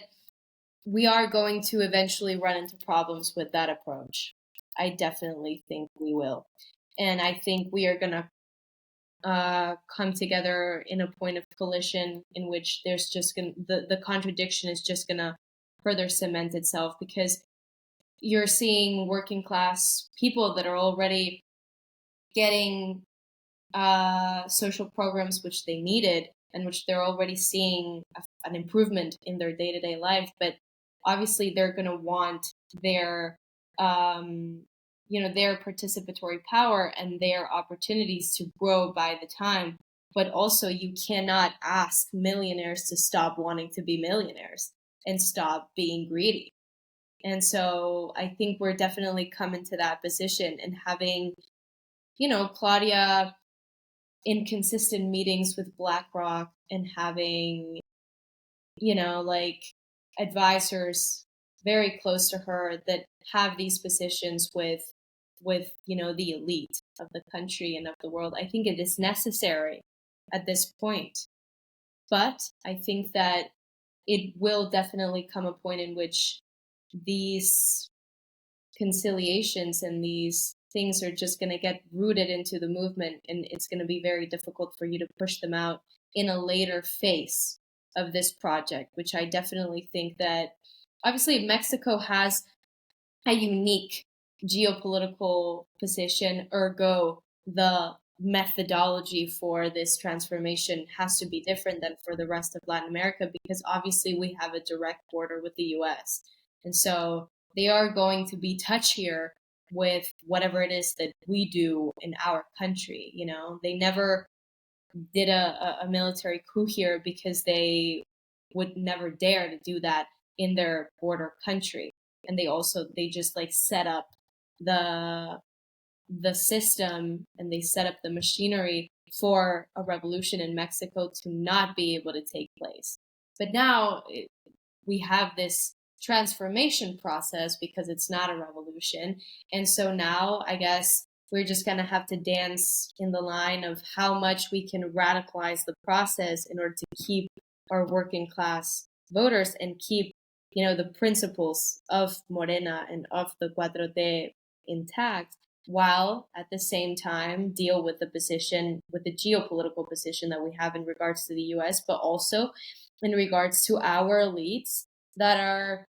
we are going to eventually run into problems with that approach. I definitely think we will. And I think we are going to come together in a point of collision in which there's just going the contradiction is just going to further cement itself, because you're seeing working class people that are already getting social programs which they needed and which they're already seeing an improvement in their day-to-day life, but obviously they're going to want their their participatory power and their opportunities to grow by the time. But also, you cannot ask millionaires to stop wanting to be millionaires and stop being greedy. And so I think we're definitely coming to that position, and having, Claudia inconsistent meetings with BlackRock and having, advisors very close to her that have these positions with the elite of the country and of the world. I think it is necessary at this point. But I think that it will definitely come a point in which these conciliations and these things are just going to get rooted into the movement, and it's going to be very difficult for you to push them out in a later phase of this project, which I definitely think that obviously Mexico has a unique geopolitical position, ergo the methodology for this transformation has to be different than for the rest of Latin America, because obviously we have a direct border with the US. And so they are going to be touchier with whatever it is that we do in our country. They never did a military coup here because they would never dare to do that in their border country. And they just set up the system, and they set up the machinery for a revolution in Mexico to not be able to take place. But now we have this transformation process because it's not a revolution. And so now I guess we're just going to have to dance in the line of how much we can radicalize the process in order to keep our working class voters and keep the principles of Morena and of the 4T intact, while at the same time deal with the geopolitical position that we have in regards to the US, but also in regards to our elites that are,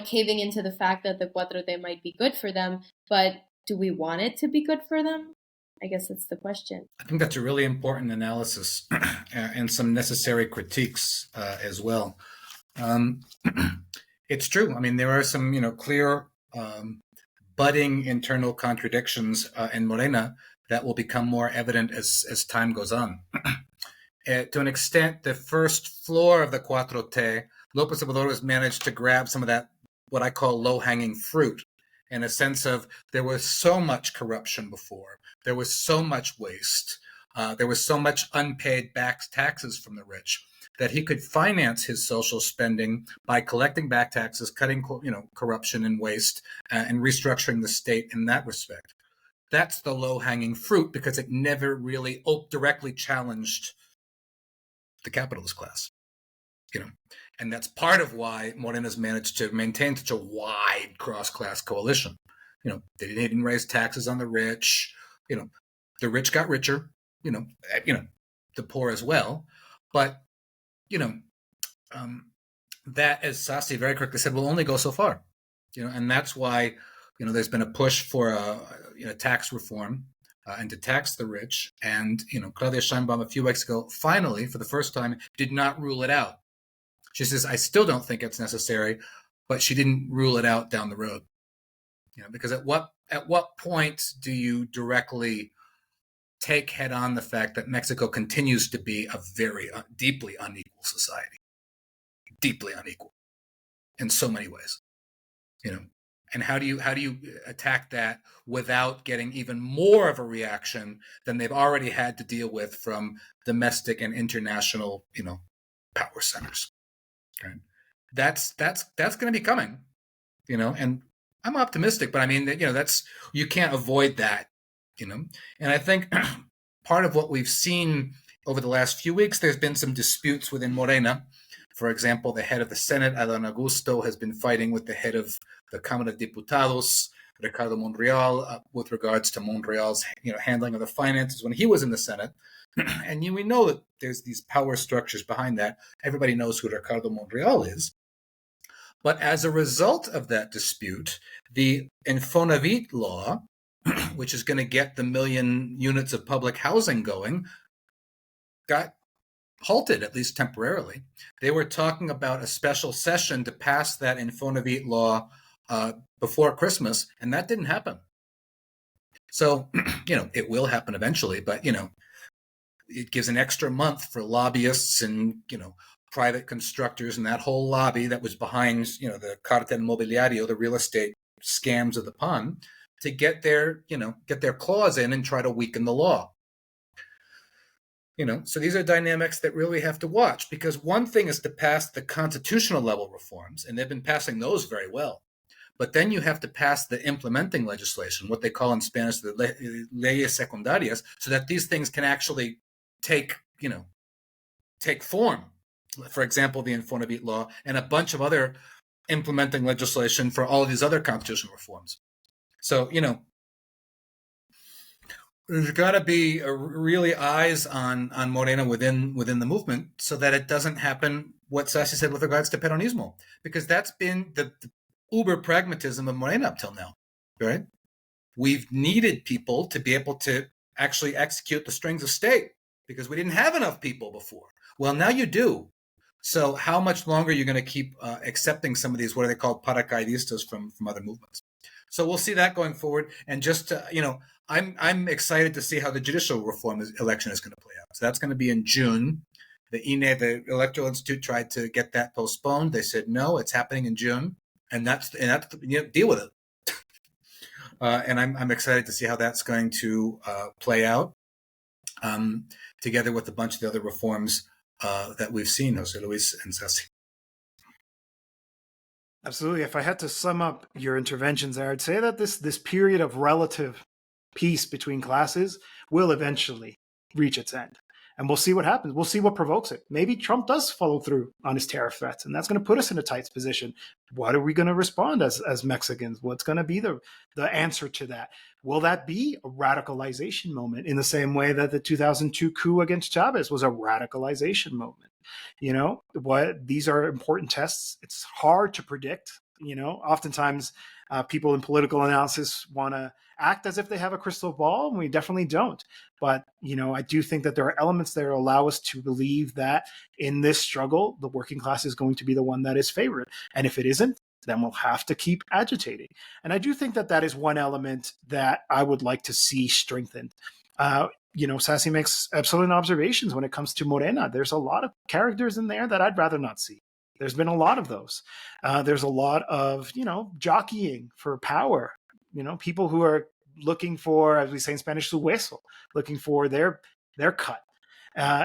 caving into the fact that the 4T might be good for them, but do we want it to be good for them? I guess that's the question. I think that's a really important analysis and some necessary critiques as well. It's true. I mean, there are some, clear budding internal contradictions in Morena that will become more evident as time goes on. To an extent, the first floor of the 4T, López Obrador has managed to grab some of that, what I call low-hanging fruit, in a sense of there was so much corruption before, there was so much waste, there was so much unpaid back taxes from the rich, that he could finance his social spending by collecting back taxes, cutting corruption and waste, and restructuring the state in that respect. That's the low-hanging fruit because it never really directly challenged the capitalist class, and that's part of why Morena's managed to maintain such a wide cross-class coalition. They didn't raise taxes on the rich. The rich got richer. The poor as well. But that, as Sasi very correctly said, will only go so far. And that's why there's been a push for tax reform and to tax the rich. And Claudia Sheinbaum a few weeks ago, finally, for the first time, did not rule it out. She says, I still don't think it's necessary, but she didn't rule it out down the road. Because at what point do you directly take head on the fact that Mexico continues to be a very deeply unequal society, deeply unequal in so many ways, and how do you attack that without getting even more of a reaction than they've already had to deal with from domestic and international, power centers? Right? That's going to be coming, and I'm optimistic, but I mean, that's, you can't avoid that, and I think part of what we've seen over the last few weeks. There's been some disputes within Morena. For example, the head of the Senate, Adán Augusto, has been fighting with the head of the Cámara de Diputados, Ricardo Monreal, with regards to Monreal's handling of the finances when he was in the Senate. And we know that there's these power structures behind that. Everybody knows who Ricardo Monreal is. But as a result of that dispute, the Infonavit law, which is going to get the 1 million units of public housing going, got halted, at least temporarily. They were talking about a special session to pass that Infonavit law before Christmas, and that didn't happen. So, it will happen eventually, but, it gives an extra month for lobbyists and, private constructors and that whole lobby that was behind, the Cartel Mobiliario, the real estate scams of the PAN, to get their claws in and try to weaken the law. So these are dynamics that really have to watch, because one thing is to pass the constitutional level reforms, and they've been passing those very well. But then you have to pass the implementing legislation, what they call in Spanish the leyes secundarias, so that these things can actually take form. For example, the Infonavit law and a bunch of other implementing legislation for all of these other constitutional reforms. So, there's got to be really eyes on Morena within the movement, so that it doesn't happen what Sassi said with regards to Peronismo, because that's been the uber pragmatism of Morena up till now, right? We've needed people to be able to actually execute the strings of state because we didn't have enough people before. Well, now you do. So how much longer are you going to keep accepting some of these, what are they called, paracaidistas from other movements? So we'll see that going forward. And just, I'm excited to see how the judicial reform election is going to play out. So that's going to be in June. The INE, the Electoral Institute, tried to get that postponed. They said, no, it's happening in June. And that's deal with it. And I'm excited to see how that's going to play out, together with a bunch of the other reforms that we've seen, Jose Luis and Sassi. Absolutely. If I had to sum up your interventions there, I'd say that this period of relative peace between classes will eventually reach its end. And we'll see what happens. We'll see what provokes it. Maybe Trump does follow through on his tariff threats, and that's going to put us in a tight position. What are we going to respond as Mexicans? What's going to be the answer to that? Will that be a radicalization moment in the same way that the 2002 coup against Chavez was a radicalization moment? These are important tests. It's hard to predict. Oftentimes people in political analysis want to act as if they have a crystal ball, and we definitely don't. But, I do think that there are elements that allow us to believe that in this struggle, the working class is going to be the one that is favored. And if it isn't, then we'll have to keep agitating. And I do think that is one element that I would like to see strengthened. Sassi makes excellent observations when it comes to Morena. There's a lot of characters in there that I'd rather not see. There's been a lot of those. There's a lot of, jockeying for power. People who are looking for, as we say in Spanish, su hueso, looking for their cut.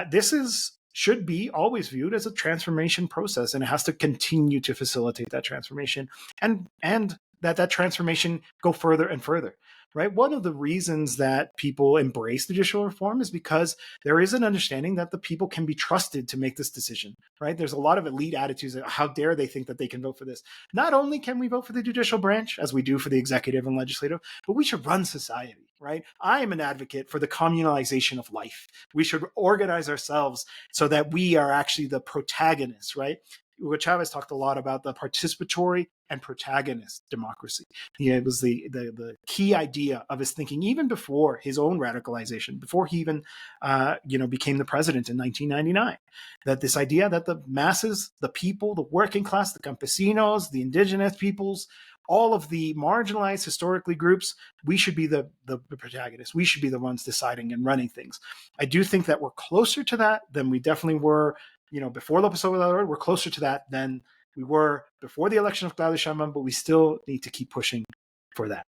This should be always viewed as a transformation process, and it has to continue to facilitate that transformation, and that transformation go further and further. Right? One of the reasons that people embrace judicial reform is because there is an understanding that the people can be trusted to make this decision. Right? There's a lot of elite attitudes that how dare they think that they can vote for this. Not only can we vote for the judicial branch, as we do for the executive and legislative, but we should run society. Right? I am an advocate for the communalization of life. We should organize ourselves so that we are actually the protagonists. Right? Hugo Chavez talked a lot about the participatory and protagonist democracy. It was the key idea of his thinking, even before his own radicalization, before he even became the president in 1999. That this idea that the masses, the people, the working class, the campesinos, the indigenous peoples, all of the marginalized historically groups, we should be the protagonists. We should be the ones deciding and running things. I do think that we're closer to that than we definitely were before López Obrador. We're closer to that than we were before the election of Claudia Sheinbaum, but we still need to keep pushing for that.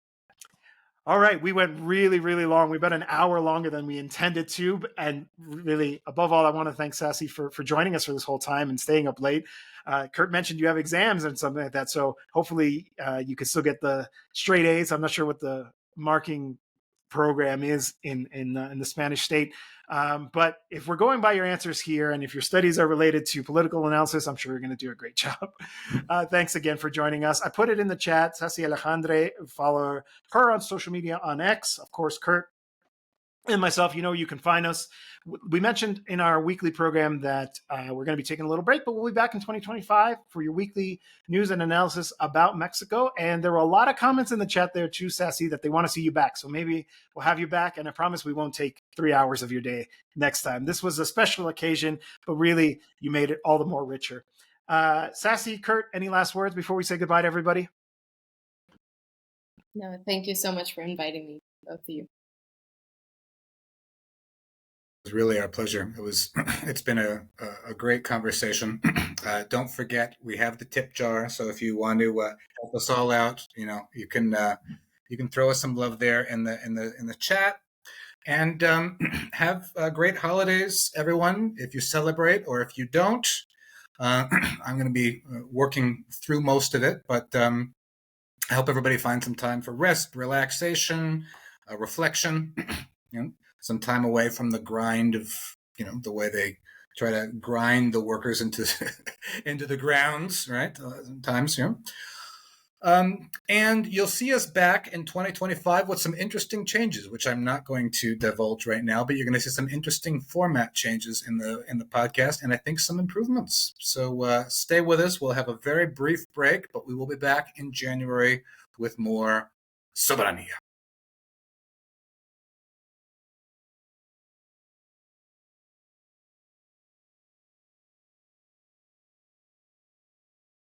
All right, we went really, really long. We went an hour longer than we intended to. And really, above all, I want to thank Sassi for joining us for this whole time and staying up late. Kurt mentioned you have exams and something like that. So hopefully you can still get the straight A's. I'm not sure what the marking program is in the Spanish state. But if we're going by your answers here, and if your studies are related to political analysis, I'm sure you're going to do a great job. Thanks again for joining us. I put it in the chat. Sassy Alejandre, follow her on social media on X. Of course, Kurt and myself, you can find us. We mentioned in our weekly program that we're going to be taking a little break, but we'll be back in 2025 for your weekly news and analysis about Mexico. And there were a lot of comments in the chat there too, Sassy, that they want to see you back. So maybe we'll have you back. And I promise we won't take 3 hours of your day next time. This was a special occasion, but really you made it all the more richer. Sassy, Kurt, any last words before we say goodbye to everybody? No, thank you so much for inviting me, both of you. It was really our pleasure. It's been a great conversation. Don't forget, we have the tip jar. So if you want to help us all out, you can throw us some love there in the chat. And have great holidays, everyone. If you celebrate or if you don't, I'm going to be working through most of it, but I hope everybody finds some time for rest, relaxation, reflection. Some time away from the grind of, the way they try to grind the workers into the grounds, right? Sometimes, and you'll see us back in 2025 with some interesting changes, which I'm not going to divulge right now, but you're going to see some interesting format changes in the podcast, and I think some improvements. So stay with us. We'll have a very brief break, but we will be back in January with more Soberanía.